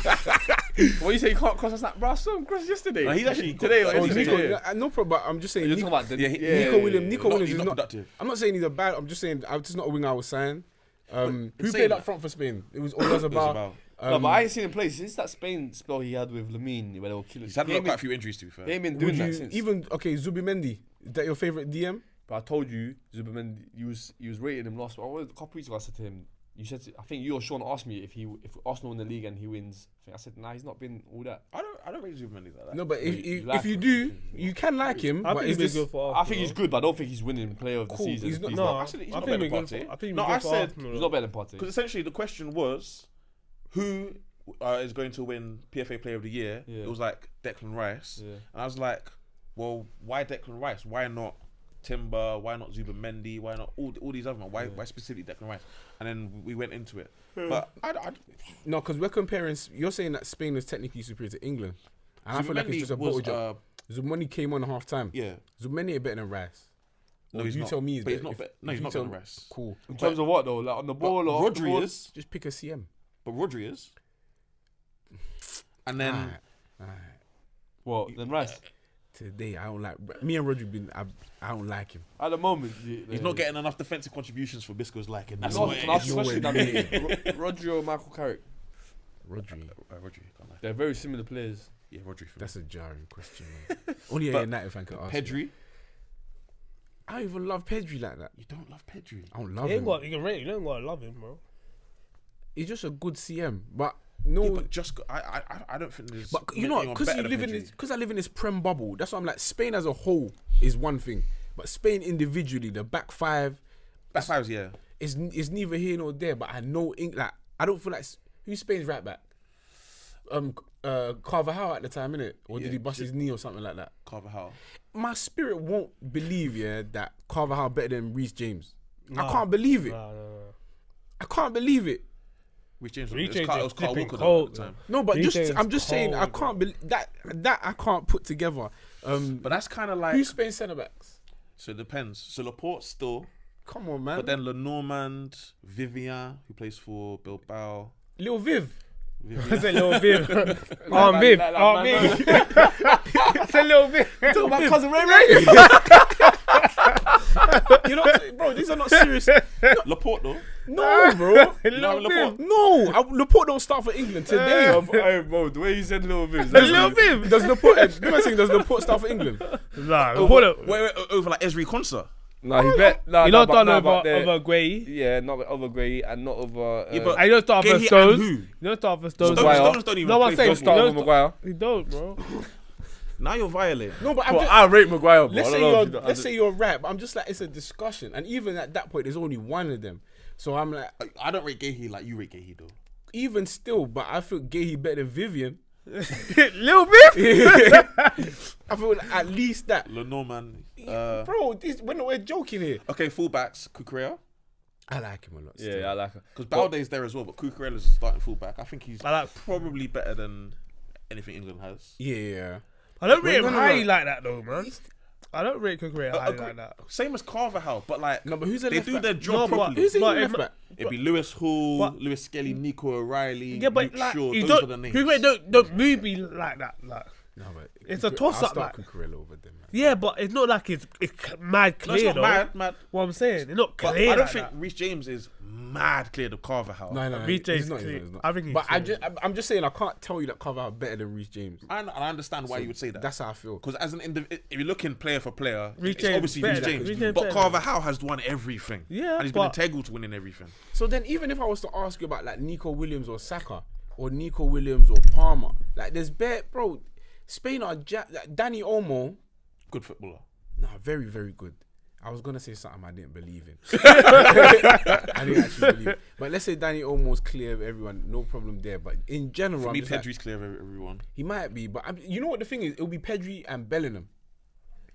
What you say? You can't cross us that, bro? I saw him cross yesterday. No, he's actually today. got- or Oh, yesterday, Nico, yeah. no problem. But I'm just saying. You're Nico, talking about the Nico Williams. Nico Williams He's is not not. productive. I'm not saying he's a bad. I'm just saying. I'm just not a winger I would sign. Who saying played up that- front for Spain? It was Oyarzabal. Bilbao. No, but I ain't seen him play since that Spain spell he had with Lamine where they were killing. He's had He ain't quite a been- few injuries, to be fair. He ain't been Would doing you that since. even Zubimendi? Is that your favorite DM? But I told you, Zuberman, you was rating him last. A couple weeks ago, I said to him, You said, I think you or Sean asked me if Arsenal win the league and he wins. I said, nah, he's not been all that. I don't rate Zubimendi like that. No, but You like if you him. do, you can like him. I But think is he's this good for I Arsenal. think he's good, but I don't think he's winning player of the Cool. season. He's not- No, Actually, he's I not think better we're than good Partey. for. I think No, we're I good for said Arsenal. He's not better than Partey. because essentially the question was, who is going to win PFA Player of the Year? Yeah. It was like Declan Rice, Yeah. and I was like, well, why Declan Rice? Why not Timber? Why not Zubimendi? Why not all these other ones? Why specifically Declan Rice? And then we went into it, but no? Because we're comparing. You're saying that Spain is technically superior to England, and I feel like it's just a bottle job. Zubimendi came on at half time. yeah. Zubimendi is better than Rice. No, Or he's you not. tell me. But he's not. No, he's not better than Rice. Cool. In terms of what though? Like on the ball or off the Rodri ball? is, Just pick a CM. but Rodri is, and then. Alright. What? Then Rice. Today I don't like me and Rodri. I don't like him. At the moment, He's not getting enough defensive contributions for Bisco's liking. That's Can what I ask it you a is. question? Rodri or Michael Carrick? Rodri. Rodri, can't lie. They're very similar players. Yeah, Rodri. For me. That's a jarring question. Man. Only a But United fan can ask. me. Pedri. I don't even love Pedri like that. You don't love Pedri. I don't love You ain't him. got. You can rate. You don't gotta love him, bro. He's just a good CM, but no. Yeah, but just I don't think there's. But you know, anyone because better you than live in Pedri. this, because I live in this prem bubble. That's why I'm like, Spain as a whole is one thing, but Spain individually, the back five, Back fives, yeah. is neither here nor there. But I know, like, I don't feel like who's Spain's right back. Carvajal at the time, innit? Or did Yeah, he bust his knee or something like that? Carvajal. My spirit won't believe, that Carvajal better than Reece James. I Nah. can't believe it. Nah. I can't believe it. Reece James. Reece It James was is Carl flipping Walker cold, at the time. No, but Reece James I'm just saying, I cold, can't believe that I can't put together. But that's kind of like. Who's Spain centre backs? So it depends. So Laporte still, Come on, man. but then Lenormand, Vivian, who plays for Bilbao. Lil Viv. I said little Viv. Aunt Viv. Aunt Viv. I said little Viv. Talk about cousin Ray Ray. You know, bro, these are not serious. Laporte though. No, bro. Little Laporte. Viv. No, Laporte don't start for England today. Hey, bro, the way you said Little Viv. Little Viv. Does Laporte? Does Laporte start for England? Nah, Wait, over like Esri Konsa. Nah, he bet. Nah, you nah, don't but- start nah, but over they- Gueye. Yeah, not over Gray and not over. Yeah, but- I don't start for Gueye and Stones. who? You don't start for Stones. Maguire. Stones don't even No, I'm play saying Don't football. start you with don't Maguire. You don't, bro. Now you're violating. No, but I'm But just, I rate Maguire, bro. let's I say don't know if you're you- let's say you're right, but I'm just like, it's a discussion, and even at that point, there's only one of them. So I'm like, I don't rate Gahey like you rate Gahey though. even still, but I feel Gahey better than Vivian. Little Viv. I feel like at least that. Lenormand. Bro, we're joking here. Okay, fullbacks. Cucurella. I like him a lot. Yeah, Still. I like her. Because Balde's there as well, but Cucurella's a starting fullback. I think he's I like- probably better than anything England has. Yeah. I don't rate him no, no, highly no. like that though, man. I don't rate Cucurella highly Agree- like that. Same as Carvajal, but like No, but who's the they left do back? their job No, but properly. Who's the But left if- back? It'd be Lewis Hall, but- Lewis Skelly, Nico O'Reilly, Yeah, but Luke like Shaw. you Those are the don't. names. Cucurella don't move me like that. Like No, but It's a toss-up, I'll start like. Cucurella over them. Man. yeah, but it's not like it's mad No, clear it's though. not mad. What I'm saying, it's not But clear. I don't like think that. Reece James is mad clear of Carvajal. No. Reece James he's not, clear. he's not. I think he's But clear. I'm just saying, I can't tell you that Carvajal better than Reece James. I understand why you would say that. That's how I feel. Because as an if you're looking player for player, Reece it's James obviously better Reece than- James. Reece James But better. Carvajal has won everything. Yeah, and he's been but- integral to winning everything. So then, even if I was to ask you about like Nico Williams or Saka or Nico Williams or Palmer, like there's bro, Spain are like Danny Olmo. Good footballer. Nah, very, very good. I was gonna say something I didn't believe in. I didn't actually believe it. But let's say Danny Olmo's clear of everyone, no problem there. But in general, For I'm me, just like, Pedri's clear of everyone. he might be. But you know what the thing is? It'll be Pedri and Bellingham,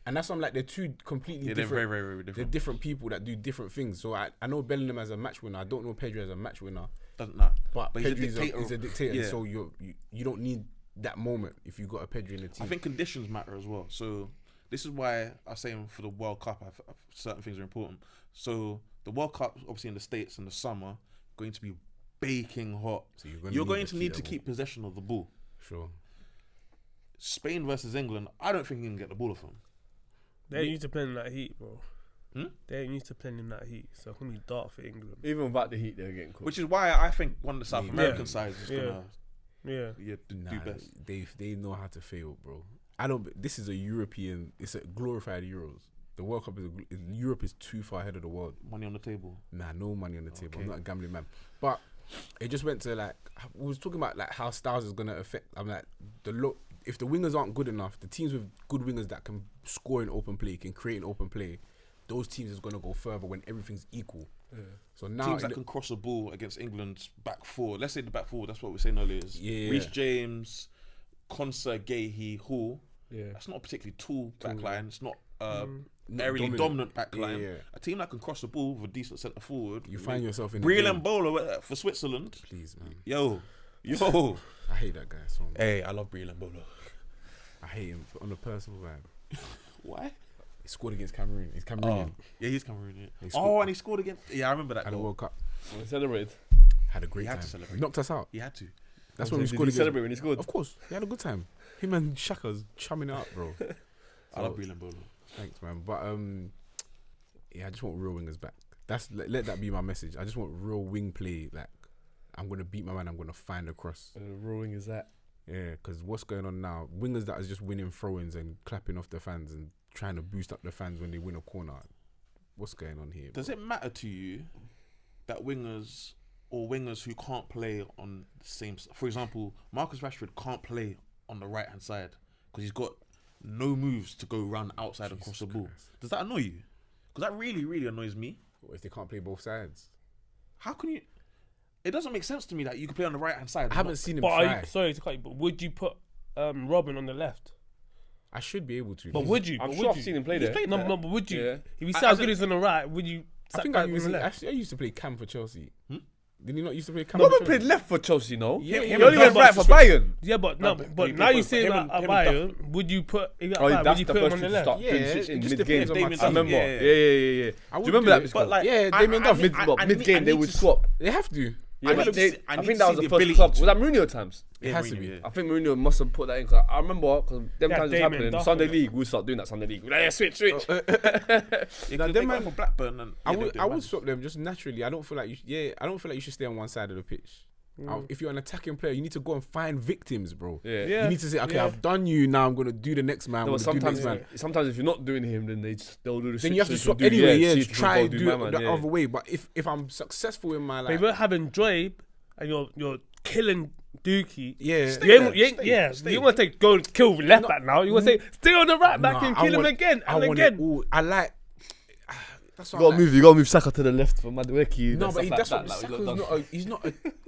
and that's why I'm like they're two completely Yeah, they're different. very, very, very They're different. different people that do different things. So I know Bellingham as a match winner. I don't know Pedri as a match winner. Doesn't know. But But he's a Pedri's dictator. he's a dictator. Yeah. So you don't need that moment if you got a Pedri in the team. I think conditions matter as well. So this is why I'm saying for the World Cup, certain things are important. So the World Cup, obviously in the States in the summer, going to be baking hot. So you're You're gonna going to need to the keep possession of the ball. ball. Sure. Spain versus England, I don't think you can get the ball off them. They ain't used to playing in that heat, bro. Hmm? They ain't used to playing in that heat, so it's gonna be dark for England. Even without the heat, they're getting cooked. Which is why I think one of the South Yeah. American sides is Yeah. gonna Yeah, do Nah, best. they know how to fail, bro. I don't. This is a European. It's a glorified Euros. The World Cup Europe is too far ahead of the world. Money on the table. Nah, no money on the table. I'm not a gambling man. But it just went to like, we was talking about like how Styles is gonna affect. I'm like, if the wingers aren't good enough, the teams with good wingers that can score in open play, can create an open play, those teams is gonna go further when everything's equal. Yeah. So now teams that can cross the ball against England's back four. Let's say the back four. That's what we were saying earlier. Is Reece James, Konsa, Gahey, Hall. Yeah, that's not a particularly tall back line. It's not really dominant back line. Yeah. A team that can cross the ball with a decent centre forward. You find yourself in Breland Bowler for Switzerland. Please, man. Yo. I hate that guy so much. Hey, I love Breland Bowler. I hate him on a personal vibe. Why? He scored against Cameroon. He's Cameroonian. Yeah, he's Cameroonian. And he scored against. Yeah, I remember that. At the World Cup. He celebrated. Had a great time. Had to celebrate. Knocked us out. He had to. That's when we scored. Did he celebrate when he scored? Of course, he had a good time. Him and Shaka's chumming it up, bro. I love Breland Bowler. Thanks, man. But I just want real wingers back. Let that be my message. I just want real wing play. Like, I'm gonna beat my man. I'm gonna find a cross. Real wingers that. Yeah, because what's going on now? Wingers that is just winning throw-ins and clapping off the fans and trying to boost up the fans when they win a corner. What's going on here? Does it matter to you that wingers who can't play on the same... For example, Marcus Rashford can't play on the right-hand side because he's got no moves to go run outside and cross the ball. Does that annoy you? Because that really, really annoys me. What if they can't play both sides? How can you... It doesn't make sense to me that you can play on the right-hand side. I haven't seen him try. Sorry to cut you, but would you put Robin on the left? I should be able to. But would you? I'm sure I've seen him play there. No, but would you? Yeah. If he sounds good as on the right, would you? I think I used to play Cam for Chelsea. Did he not used to play Cam? Robin played left for Chelsea, no? Yeah, he only went right for Bayern. Yeah, but now you're saying at Bayern, would you put? Would you put him on the left? Yeah, it just depends on my I team. remember. Yeah. Do you remember that, Bisqo? But like, Damien Duff. Mid-game they would swap. They have to. Yeah, but I think that was the first club. Was that Mourinho times? It has to be. I think Mourinho must have put that in. Cause I remember because them times it's happening. Sunday League, we'll start doing that Sunday League. Like, switch. Them man for Blackburn. And I would swap them just naturally. I don't feel like you should stay on one side of the pitch. If you're an attacking player, you need to go and find victims, bro. Yeah. You need to say, okay, I've done you. Now I'm gonna do the next man. No, sometimes if you're not doing him, then they'll do the. Then you have to swap anyway. Yeah, try do it the other way. But if I'm successful in my life, if you're having Joy and you're killing Dookie, you want to go kill left back now. You want to say stay on the right back and kill him again and again. I like. You gotta move Saka to the left for Madueke. No, but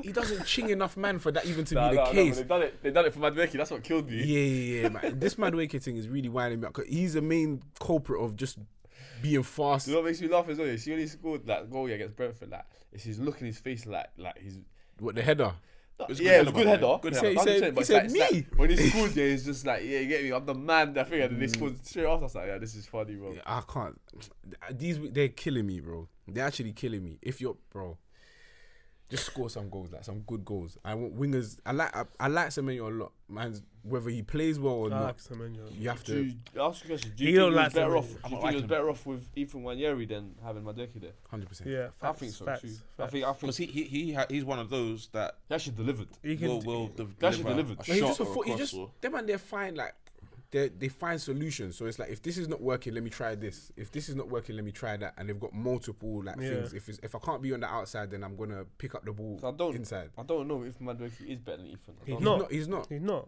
he doesn't ching enough man for that even to be the case. They done it for Madueke. That's what killed me. Yeah, man. This Madueke thing is really winding me up. Cause he's the main culprit of just being fast. You know what makes me laugh as well? See when he scored that goal against Brentford, like it's his look in his face, like he's what the header. It was a good header. He said me. When he scored, he's just like, yeah, you get me. I'm the man. That thing, and then they scored straight after. I was like, yeah, this is funny, bro. I can't. They're killing me, bro. They're actually killing me. If you're, bro, just score some goals, like some good goals. I want wingers. I like Semenyo a lot, man. Whether he plays well or not, you have to. Ask you a question. Do you think he was better off with Ethan Wanyeri than having Madueke there? 100%. Yeah, I think so too. I think because he's one of those that he actually delivered. Will actually delivered. They find like they find solutions. So it's like, if this is not working, let me try this. If this is not working, let me try that. And they've got multiple things. If I can't be on the outside, then I'm gonna pick up the ball inside. I don't know if Madueke is better than Ethan. He's not.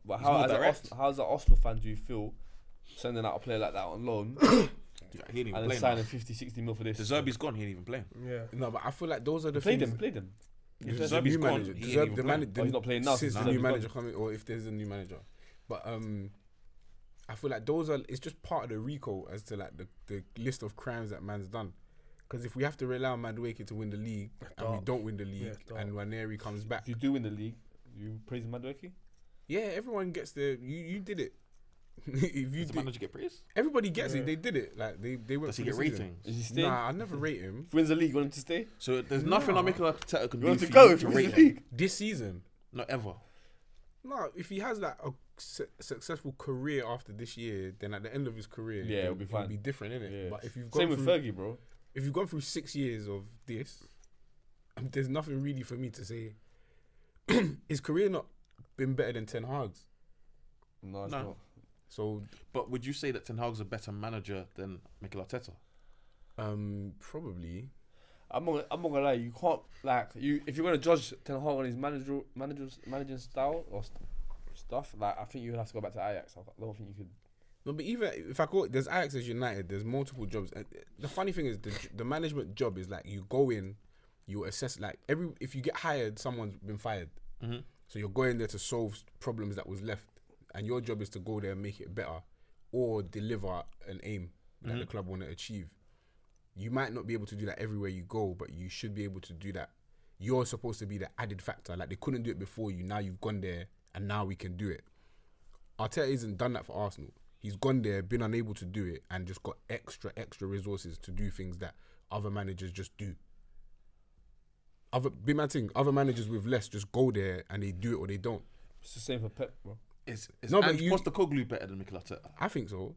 But how as an Arsenal fan do you feel sending out a player like that on loan he ain't even and then signing 50-60 mil for this? The Zerbi's gone. He ain't even playing. Yeah. No, but I feel like those are the things. Played him. The Zerbi's gone. He's not playing now since the new manager coming, or if there's a new manager. But I feel like it's just part of the RICO as to like the list of crimes that man's done. Because if we have to rely on Madueke to win the league and we don't win the league and Waneri comes back, if you do win the league, you praise Madueke? Yeah, everyone gets you did it. If you does the manager get praise? Everybody gets it. They did it. Like they went. Does he get ratings? Is he staying? Nah, I never rate him. If he wins the league, you want him to stay? So there's nothing I'm making like Arteta can do to go if he rate wins the league this season. Not ever. No, if he has like a successful career after this year, then at the end of his career, it'll be fine. It'll be different, innit? Yeah. But if you've gone same with Fergie, bro. If you've gone through 6 years of this, there's nothing really for me to say. His career not been better than Ten Hag's. No, it's not. So, But would you say that Ten Hag's a better manager than Mikel Arteta? probably. I'm not gonna lie. You can't if you're gonna judge Ten Hag on his managing style or stuff. Like I think you would have to go back to Ajax. I don't think you could. No, but even if I go, there's Ajax, there's United, there's multiple jobs. And the funny thing is, the management job is like you go in, you assess like if you get hired, someone's been fired. Mm-hmm. So you're going there to solve problems that was left, and your job is to go there and make it better, or deliver an aim that the club want to achieve. You might not be able to do that everywhere you go, but you should be able to do that. You're supposed to be the added factor. Like they couldn't do it before you. Now you've gone there, and now we can do it. Arteta hasn't done that for Arsenal. He's gone there, been unable to do it, and just got extra resources to do things that other managers just do. Other managers with less just go there and they do it or they don't. It's the same for Pep, bro. Is No, but Ange Postecoglou better than Mikel Arteta? I think so.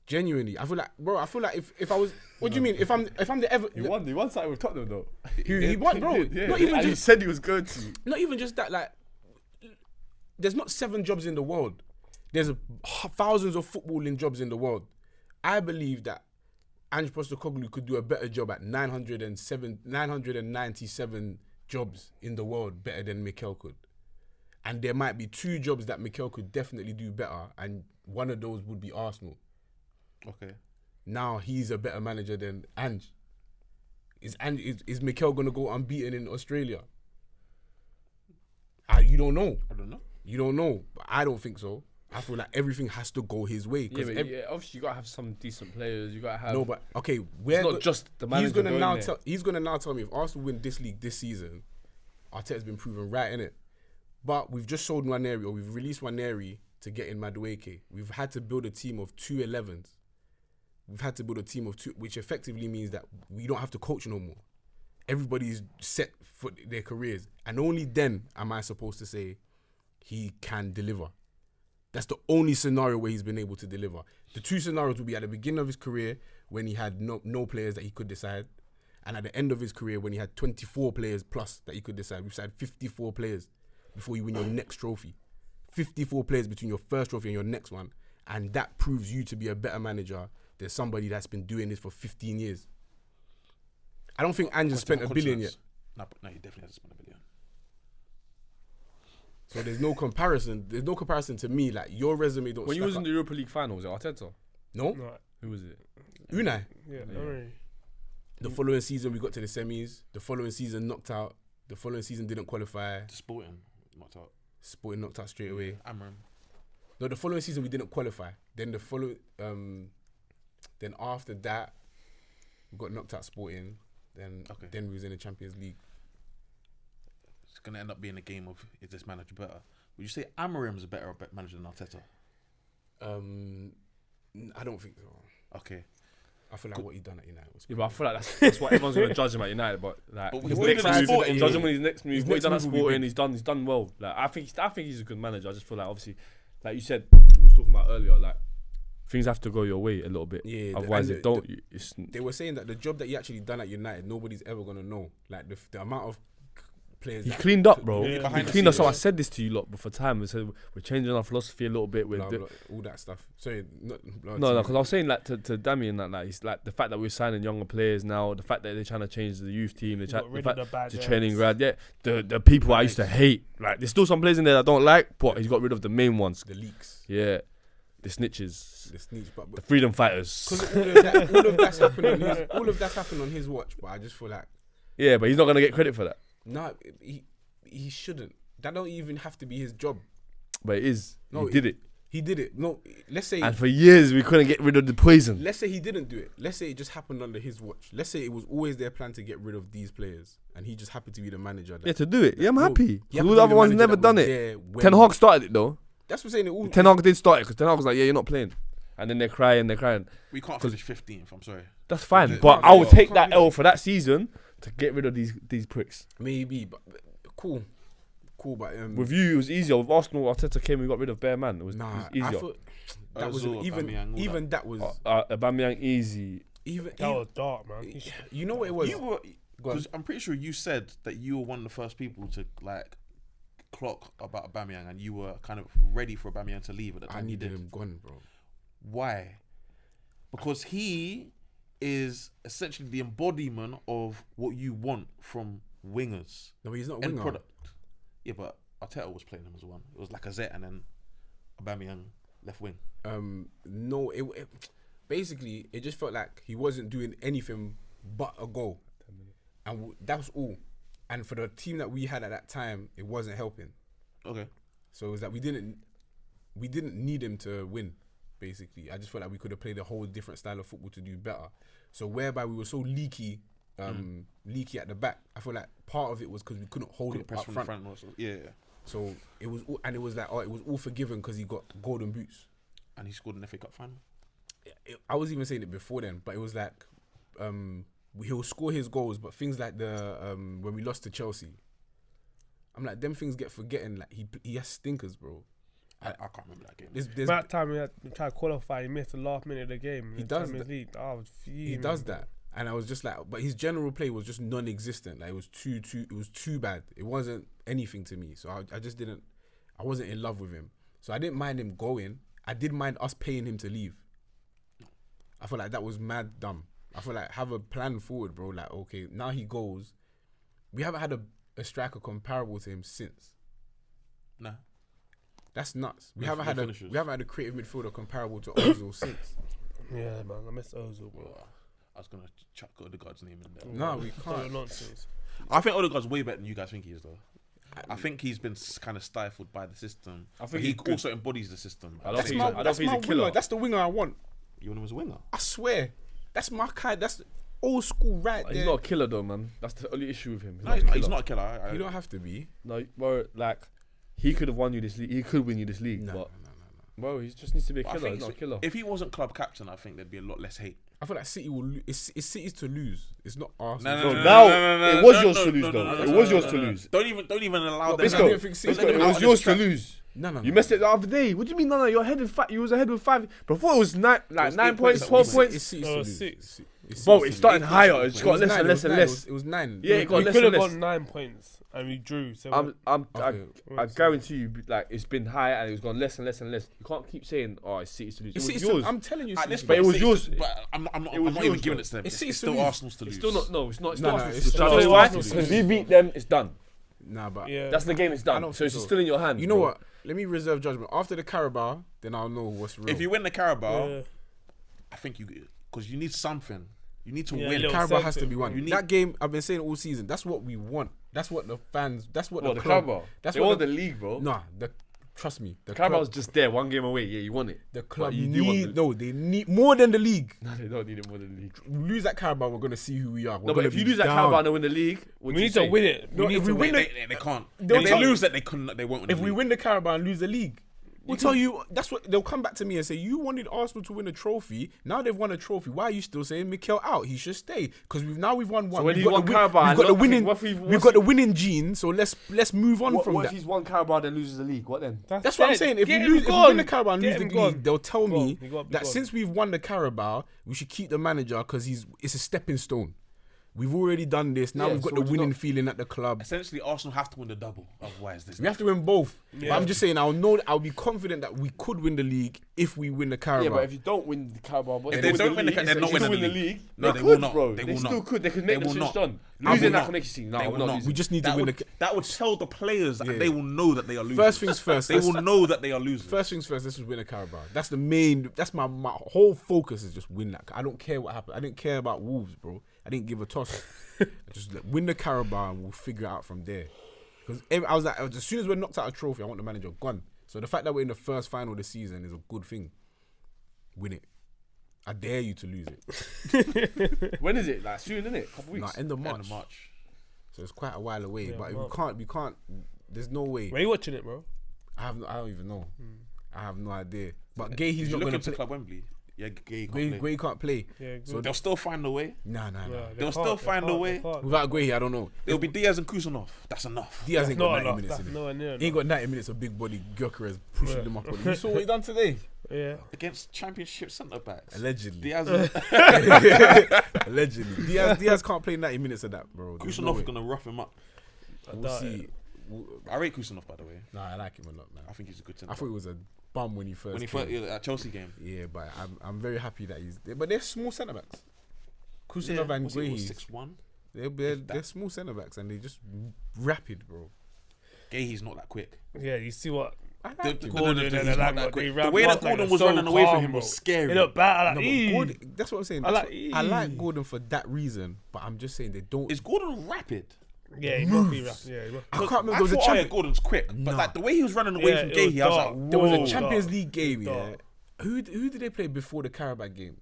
Genuinely, I feel like if I was, what do you mean? If I'm the ever, He won something with Tottenham though. he won, bro. Yeah. Not even And he just, said he was going to. not even just that. Like, there's not 7 jobs in the world. There's thousands of footballing jobs in the world. I believe that Ange Postecoglou could do a better job at 997 jobs in the world better than Mikel could. And there might be 2 jobs that Mikel could definitely do better, and one of those would be Arsenal. Okay. Now he's a better manager than Ange. Is Mikel gonna go unbeaten in Australia? You don't know. I don't know. You don't know, but I don't think so. I feel like everything has to go his way. Yeah, but obviously you gotta have some decent players. You gotta have. No, but okay, it's not just the manager. He's gonna now tell me if Arsenal win this league this season, Arteta's been proven right in it. But we've just sold Nwaneri, or we've released Nwaneri to get in Madueke. We've had to build a team of 2 11s. We've had to build a team of 2, which effectively means that we don't have to coach no more. Everybody's set for their careers, and only then am I supposed to say he can deliver. That's the only scenario where he's been able to deliver. The 2 scenarios will be at the beginning of his career when he had no players that he could decide, and at the end of his career when he had 24 players plus that he could decide. We've had 54 players before you win your next trophy. 54 players between your first trophy and your next one, and that proves you to be a better manager than somebody that's been doing this for 15 years. I don't think Ange has spent $1 billion yet. No, he definitely hasn't spent $1 billion. So there's no comparison. There's no comparison to me. Like your resume don't. When you stack was in up. the Europa League final, was it Arteta? No, Right. Who was it? Unai. Yeah. Yeah. Alright. The following season we got to the semis. The following season knocked out. The following season didn't qualify. To Sporting, knocked out. Sporting knocked out straight away. Amram. No, the following season we didn't qualify. Then the following, then after that, we got knocked out Sporting. Then we was in the Champions League. It's gonna end up being a game of is this manager better? Would you say Amarim's a better manager than Arteta? I don't think so. Okay. I feel like what he done at United was. Yeah, but I feel like that's what everyone's gonna judge him at United. But like But his what he next did at move, Sporting, judge him on his next move. his What he next done at move will be Sporting, big. he's done well. Like I think he's a good manager. I just feel like obviously, like you said, we was talking about earlier, like things have to go your way a little bit. Yeah, Otherwise, and it don't. It's They were saying that the job that he actually done at United, nobody's ever gonna know. Like the amount of players. he that- cleaned up, bro. Yeah, He behind the cleaned us scenes. up. I said this to you lot before time. We said we're changing our philosophy a little bit with blah, the, blah, all that stuff. Sorry, not No, because I was saying like to Damien that like it's like the fact that we're signing younger players now, the fact that they're trying to change the youth team, the Got rid of the bad training eggs. grad, the people I used to hate. Like there's still some players in there that I don't like, but he's got rid of the main ones. the leaks, Yeah, the snitches, the sneaks, the but freedom fighters. because all of that's happened on his, all of that's happened on his watch. But I just feel like Yeah, but he's not gonna get credit for that. no, he shouldn't. That don't even have to be his job. But it is. No, He did it, He did it. No, let's say. and for years we couldn't get rid of the poison. Let's say he didn't do it. Let's say it just happened under his watch. Let's say it was always their plan to get rid of these players, and he just happened to be the manager. Yeah, to do it. Yeah, I'm No, happy. he happened All to the be other ones manager never that done was it. there when- Ten Hag started it though. That's what I'm saying. It all, Ten Hag did start it because Ten Hag was like, yeah, you're not playing, and then they're crying. We can't finish 15th. I'm sorry. That's fine, Yeah, but no, I will no, take can't that do L that. for that season to get rid of these pricks. maybe, but cool. But With you, it was easier. With Arsenal, Arteta came, we got rid of bare man. It was nah, I easier. thought that was Ozil, even Aubameyang, all even that was Aubameyang easy. even. That was dark, man. He You know what it was? You were, Go on. because I'm pretty sure you said that you were one of the first people to like clock about Aubameyang and you were kind of ready for Aubameyang to leave at the time. I you needed did. him gone, bro. Why? Because he is essentially the embodiment of what you want from wingers. No, but he's not a End winger. product. Yeah, but Arteta was playing him as one. It was like a Z and then Aubameyang left wing. No, basically it just felt like he wasn't doing anything but a goal, and that was all. And for the team that we had at that time, it wasn't helping. Okay. So it was that we didn't need him to win. Basically, I just felt like we could have played a whole different style of football to do better. So whereby we were so leaky at the back, I feel like part of it was because we couldn't hold it Press up from front. the front also. Yeah. So it was, it was like, it was all forgiven because he got golden boots. And he scored an FA Cup final. I was even saying it before then, but it was like he'll score his goals, but things like the when we lost to Chelsea, I'm like, them things get forgetting. Like he has stinkers, bro. I can't remember that game. There's That time we tried to qualify, he missed the last minute of the game. He in does Champions that. League. I was fuming, he does bro. that, and I was just like, but his general play was just non-existent. Like it was too bad. It wasn't anything to me. So I wasn't in love with him. So I didn't mind him going. I did mind us paying him to leave. I feel like that was mad dumb. I feel like have a plan forward, bro. Like, okay, now he goes. We haven't had a striker comparable to him since. Nah. That's nuts. We No haven't had finishers. a creative midfielder comparable to Ozil since. Yeah, man, I miss Ozil, bro. I was going to chuck Odegaard's name in there. No, we Total can't. nonsense. I think Odegaard's way better than you guys think he is, though. I think he's been kind of stifled by the system. I think But he he's good. also embodies the system. I don't That's think my, I don't that's think my he's a killer. winger. That's the winger I want. You want him as a winger? I swear. That's my kind. That's old school right He's there. not a killer though, man. That's the only issue with him. No, he's not a killer. You don't have to be. No, bro, like he could have won you this league. He could win you this league, No, but no. bro, he just needs to be a But I killer. think He's not a killer. if he wasn't club captain, I think there'd be a lot less hate. I feel like City will. It's City's to lose. It's not Arsenal. No, Now it was yours to lose, though. It was yours to lose. Don't even allow them. I Bisqo, didn't think City- Bisqo, it was yours to lose. No. You messed it the other day. What do you mean? No, you're ahead with five. You was ahead with 5. Before it was 9 was 9 8 points, points. 12 It's points. City's No, to it's lose. 6. Bro, it's starting Eight higher. points. It's It got was less nine, and it less was and nine, less. It was 9. Yeah, it got We less could and have less. got 9 points and we drew. So I guarantee you, like it's been higher and it's gone less and less and less. You can't keep saying, "Oh, it's City's to lose." It was yours. I'm telling you, At this City's But it point, was yours. But I'm not It was even yours, giving though. it to them. It's It's City's still to lose. Arsenal's to lose. It's still not. No, it's not. It's No, not. no, Arsenal's it's to not. lose. It's Why? Arsenal's to Because lose. we beat them. It's done. Nah, but yeah. That's the game. It's I done. don't So think it's so. still in your hands. you know bro. what? Let me reserve judgment after the Carabao. Then I'll know what's real. If you win the Carabao, Yeah. I think because you need something. You need to Yeah, win. little Carabao has to something, be won. bro. You need- That game, I've been saying all season. That's what we want. That's what the fans. That's what Well, the the club. Carabao. That's They what want the the league, bro. Nah, trust me. The Carabao's club, just there, one game away. Yeah, you won it. the club you do want need. No, they need more than the league. No, they don't need it more than the league. Lose that Carabao, we're gonna see who we are. We're No, but gonna if you be lose that down. Carabao and win the league, We need to win it. No, We need if to we win win it. They can't. They'll If they tell you- lose that, they couldn't. They won't win. If the we league. win the Carabao and lose the league, we'll tell you. That's what they'll come back to me and say. You wanted Arsenal to win a trophy. Now they've won a trophy. Why are you still saying Mikel out? He should stay because we've won one. when We've he got won the Carabao we've and got the not- winning. what if he- We've what's got the he- winning gene. So let's move on from What that. if he's won Carabao then loses the league? What then? That's what I'm dead. saying. If we Get him lose, if we gone. win the Carabao and Get lose the him league, gone. they'll tell me Gone. He gotta be that gone. since we've won the Carabao, we should keep the manager because it's a stepping stone. We've already done this. Now Yeah, we've got so the it's winning not- feeling at the club. Essentially, Arsenal have to win the double. Otherwise, there's We have to win both. Yeah. But I'm just saying, I'll be confident that we could win the league if we win the Carabao. Yeah, but if you don't win the Carabao, If they don't win the Carabao, they're not winning the league. No, they they could, will not. bro. They They will still not. could. They could They make the will switch not. done. They Losing will that not. can make you see. No, They we're will not not. losing. we just need to That win would, the. that would tell the players that Yeah. they will know that they are losing. First things first. They will know that they are losing. First things first. Let's just win a Carabao. That's the main. That's my whole focus is just win that. I don't care what happened. I didn't care about Wolves, bro. I didn't give a toss. Just win the Carabao and we'll figure it out from there. Because I was like, as soon as we're knocked out a trophy, I want the manager gone. So the fact that we're in the first final of the season is a good thing. Win it. I dare you to lose it. When is it? Like soon, isn't it? Couple Nah, weeks. end of March. End of March. So it's quite a while away. Yeah, but March. we can't. There's no way. Where you watching it, bro? I don't even know. I have no idea. But Gay, he's If you not look going to into play. Club Wembley. Yeah, Gay can't play. Gay can't play. Yeah, So They'll still find a way. Nah. Yeah, they They'll can't, still they find a can't, way. they can't. Without Gray, I don't know. It'll be Diaz and Kusanov. That's enough. Diaz ain't Not got 90 enough. minutes That's in it. nowhere near He ain't got 90 minutes of big body Gyökeres pushing Yeah. them up on him. You saw what he done today? Yeah. Against Championship centre backs. Allegedly. Diaz, Allegedly. Diaz can't play 90 minutes of that, bro. There's no Kusanov way. is gonna rough him up. I We'll doubt see. it. I rate Kusanov, by the way. Nah, I like him a lot, man. I think he's a good I centre. thought he was a bum when he first. When he came. first at Chelsea game. Yeah, but I'm very happy that he's there. But they're small centre backs. Kusanov and was it, Guehi, 6'1". they're small centre backs and they just rapid, bro. Guehi's not that quick. Yeah, you see what I like him. Gordon he's and not like, that quick. they The ran way that past, like, Gordon they're was so running away from calm, him bro. was scary. They look bad. No, Like, but Gordon, that's what I'm saying. I That's like- what- I like Gordon for that reason, but I'm just saying they don't. Is Gordon rapid? yeah, he must be rough. Yeah, he must I can't I remember. There was a thought champion. Gordon's quick, but Nah. like the way he was running away Yeah, from it was Guehi, I was dark. like, There was whoa. a Champions Dark. League game, yeah. Dark. Who did they play before the Carabao game?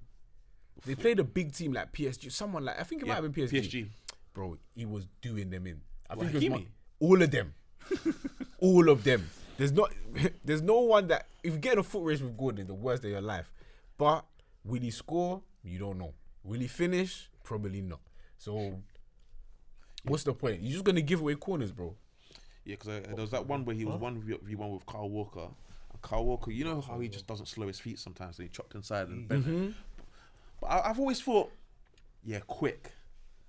They played a big team like PSG. Someone like I think it might have been PSG. Bro, he was doing them in. I think it was Hakimi? all of them. All of them. There's no one that if you get in a foot race with Gordon, the worst of your life. But will he score? You don't know. Will he finish? Probably not. So what's the point? You're just gonna give away corners, bro. Yeah, because there was that one where he was 1v1 with Kyle Walker. And Kyle Walker, you know how he just doesn't slow his feet sometimes, so he chopped inside and bent it. But I've always thought, yeah, quick,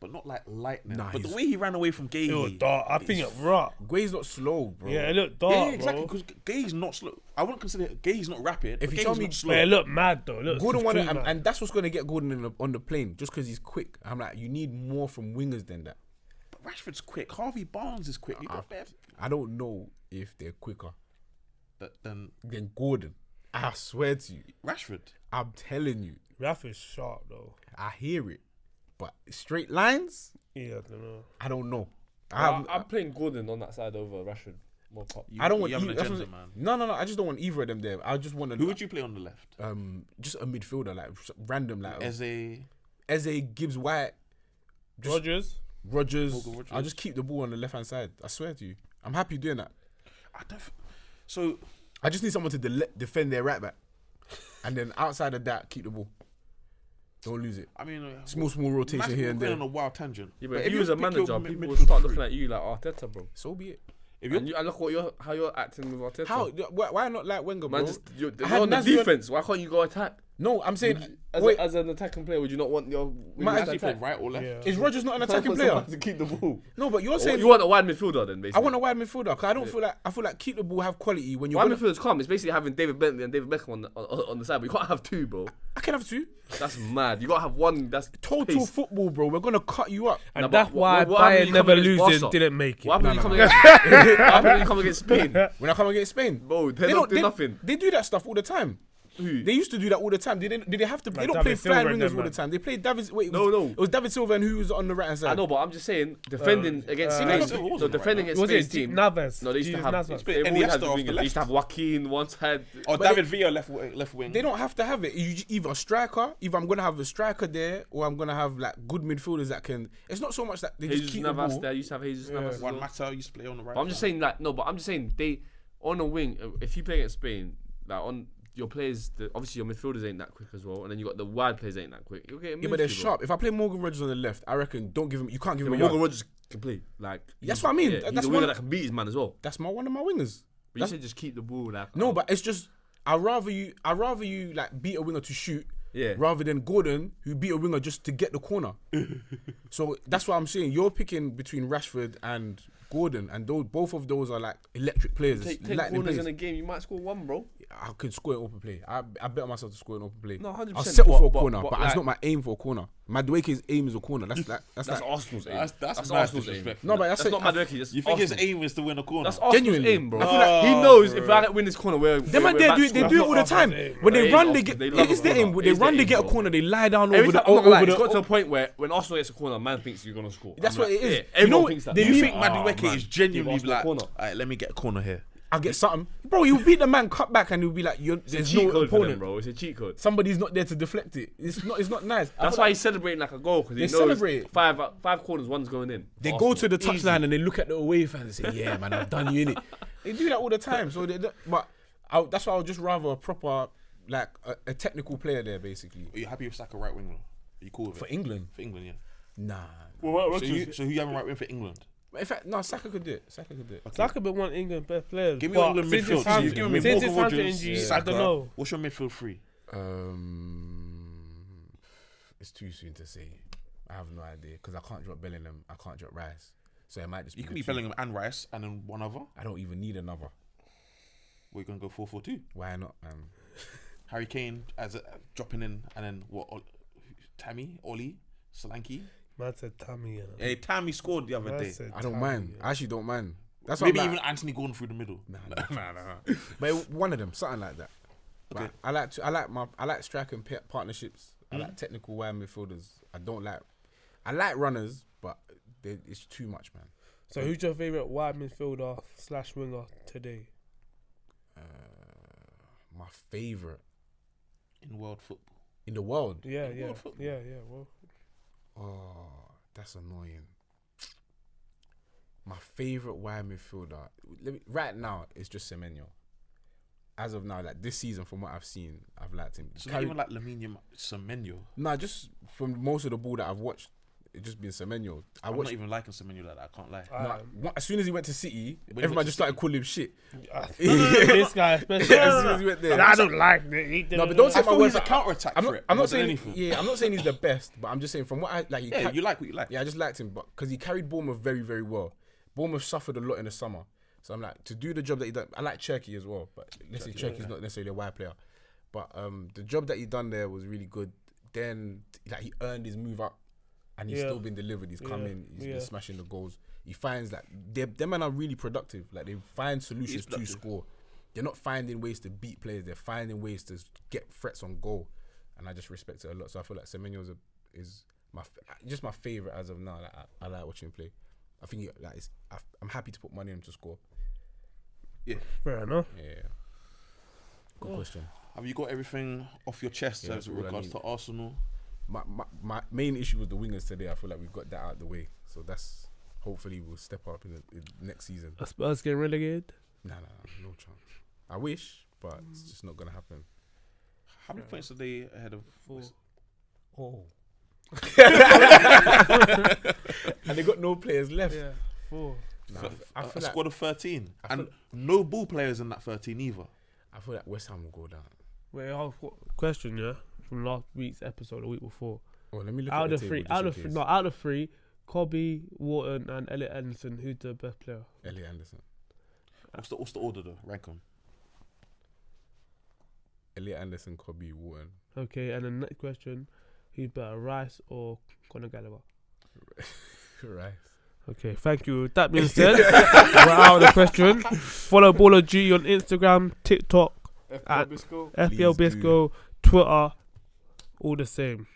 but not like lightning. Nah, but the he's- way he ran away from It was Guehi, dark. I think it rough. Guehi's not slow, bro. Yeah, it looked dark, yeah, exactly, bro. because Guehi's not slow. I wouldn't consider Guehi's not rapid. If But you tell Guehi's me- not slow. Man, it looked mad though. It looked Gordon too wanted, mad. and that's what's going to get Gordon on the plane, just because he's quick. I'm like, you need more from wingers than that. But Rashford's quick. Harvey Barnes is quick. You got better I don't know if they're quicker than than Gordon. I swear to you, Rashford. I'm telling you, Raf is sharp though. I hear it, but straight lines, Yeah, I don't know. I don't know. I'm playing Gordon on that side over Rashford. More pop. I don't want. You have an that's agenda, what- man. No. I just don't want either of them there. I just want Who would you play on the left? just a midfielder, like random, like Eze. Gibbs White, just Rogers. Rogers. Morgan Rogers. I'll just keep the ball on the left hand side. I swear to you, I'm happy doing that. I don't. So I just need someone to defend their right back, and then outside of that, keep the ball. Don't lose it. I mean, Small rotation imagine here we're and going there. on a wild tangent. Yeah, but But if you was a pick your manager, mid- people midfield would start three. looking at you like Arteta, bro. So be it. If you're And look how you're acting with Arteta. How? Why not like Wenger, bro? Man, just you're I had on the Nasri- defense. Why can't you go attack? No, I'm saying. As, wait, as an attacking player, would you not want your Man, wingers actually to play attack? right or left. Yeah. is Rogers not an Why attacking want player? someone to keep the ball. No, but you're saying You want a wide midfielder then, basically. I want a wide midfielder because I feel like keep the ball, have quality when you're. Wide Gonna, midfielder's calm. It's basically having David Bentley and David Beckham on the side, but you can't have two, bro. I can have two. That's mad. You gotta have one. That's Total pace. football, bro. We're gonna cut you up. And Nah, that's but why what happened when Bayern you never come against losing Barca? didn't make it. What happened when you No, come no. against? What happened when you come against Spain? When I come against Spain, Bro, they don't do nothing. They do that stuff all the time. Who? They used to do that all the time. Did they have to? They Like don't David play Silva flying and wingers them, all the man. time. They play David. Wait, No. It was David Silva and who was on the right hand side. I know, but I'm just saying, defending against Spain. Silva wasn't So right defending now. against Was Spain's it team. Navas? No, they used to Jesus have. Navas. They always Iniesta had the off the wingers. They used to have Joaquin one side. Or But David Villa left wing. They don't have to have it. Either a striker. Either I'm gonna have a striker there, or I'm gonna have like good midfielders that can. It's not so much that they just Jesus keep the Navas ball. there. Used to have Jesus Navas. as Juan well. Mata used to play on the right. But I'm just saying, like, no, but I'm just saying they on a wing. If you play against Spain, like on your players, obviously your midfielders ain't that quick as well, and then you got the wide players ain't that quick. You'll get Yeah, but they're sharp. If I play Morgan Rogers on the left, I reckon don't give him. You can't give him a Morgan yard. Rogers can play. Like That's what I mean. Yeah, That's he's a one- winger that can beat his man as well. That's one of my wingers. But you said just keep the ball. Like No, but it's just I'd rather you like beat a winger to shoot, Yeah. rather than Gordon who beat a winger just to get the corner. So that's what I'm saying. You're picking between Rashford and Gordon, and both of those are like electric players. take lightning corners players. in a game, you might score one, bro. I could score an open play. I bet on myself to score an open play. No, 100%. I'll settle for a But- corner, but but like- it's not my aim for a corner. Madueke's aim is a corner. That's That's like Arsenal's aim. That's mad Arsenal's aim. disrespectful. no, but That's not Madueke. That's You think his Arsenal. aim is to win a corner? That's Arsenal's Genuinely. aim, bro. I feel like He knows if I don't win this corner, we're them man we're there back do scoring. it all the time. When they It run, is they Arsenal. get. They love It is a their corner. aim. It They is run, their they aim, get a bro. corner, they lie down Every over time, the I'm not gonna lie, over it's got to the. a point where when Arsenal gets a corner, man thinks you're gonna score. That's I'm what like, it is. yeah, You everyone know, thinks that. they You need- think Oh, Madueke man. is genuinely Give Arsenal a like, corner. alright, let me get a corner here. I get something, bro. You beat the man, cut back, and he'll be like, It's a "There's cheat no code for them, opponent, bro. It's a cheat code. Somebody's not there to deflect it. It's not nice." That's why he's celebrating like a goal because he They knows celebrate. five corners, one's going in. They Arsenal. go to the Easy. touchline and they look at the away fans and say, "Yeah, man, I've done you in it." They do that all the time. So, that's why I would just rather a proper, like a technical player there, basically. Are you happy with Saka right wing? Are you cool with For it? England, For England, yeah. nah. So who you having right wing for England? In fact, no, Saka could do it. Saka could do it. Saka been one of England best players. Give me but England since midfield. his hand- You've given me Since his Morgan hand Rogers, injury, I Saka. don't know. What's your midfield three? It's too soon to say. I have no idea because I can't drop Bellingham. I can't drop Rice. So it might just You be can the be two. Bellingham and Rice, and then one other. I don't even need another. We're gonna go 4-4-2. Why not, man? Harry Kane as dropping in, and then what? Tammy, Oli, Solanke. Man said Tammy. Hey, Tammy scored the other Man day. said I don't Tammy, mind. yeah. I actually don't mind. That's what Maybe I'm even like. Anthony Gordon through the middle. Nah. But one of them, something like that. Okay. But I like striker and partnerships. I like technical wide midfielders. I like runners, but it's too much, man. So who's your favourite wide midfielder / winger today? My favorite In world football. Mm. in the world. Yeah. world football. Yeah. Well, Oh, that's annoying. My favorite wide midfielder right now is just Semenyo. As of now, like this season, from what I've seen, I've liked him. So not even like Lamine Semenyo. Nah, just from most of the ball that I've watched, it's just been Semenyo. I'm not even liking Semenyo like that. I can't lie. As soon as he went to City, When he everyone went just to started calling him shit. this guy, especially. As soon as he went there. I don't like it. No, but don't I take my thought word he's a for it. counter attack I'm threat. not more than saying anything. yeah, I'm not saying he's the best, but I'm just saying from what I like. Yeah, you like what you like. Yeah, I just liked him, but because he carried Bournemouth very, very well. Bournemouth suffered a lot in the summer, so I'm like to do the job that he done. I like Cherky as well, but let's say Cherky's not necessarily a wide player, but the job that he done there was really good. Then like he earned his move up, and he's still been delivered. He's come in, he's been smashing the goals. He finds that them men are really productive. Like they find solutions to score. They're not finding ways to beat players. They're finding ways to get threats on goal, and I just respect it a lot. So I feel like Semenyo is my favorite as of now. Like I like watching him play. I think I'm happy to put money on him to score. Yeah. Fair enough. Yeah. Good question. Have you got everything off your chest Yeah, as that's all I regards need. to Arsenal? My main issue was the wingers today. I feel like we've got that out of the way. So that's hopefully we'll step up in next season. Are Spurs getting relegated? Nah, no chance. I wish, but it's just not gonna happen. How many points are they ahead of? 4. Oh. And they got no players left. Yeah, 4. Nah, I A feel like squad of 13, I and no ball players in that 13 either. I feel like West Ham will go down. Wait, question, yeah, from last week's episode, the week before. Oh, let me look Out at the of table three, just out in of case. out of 3, Kobe, Wharton, and Elliot Anderson. Who's the best player? Elliot Anderson. What's the order though? Rank them. Elliot Anderson, Kobe, Wharton. Okay, and the next question: who's better, Rice or Conor Gallagher? Right. Okay, thank you. With that being said, we're out of the question. Follow Baller G on Instagram, TikTok, FPL At- Bisqo. FPL Please do. Bisqo, Twitter, all the same.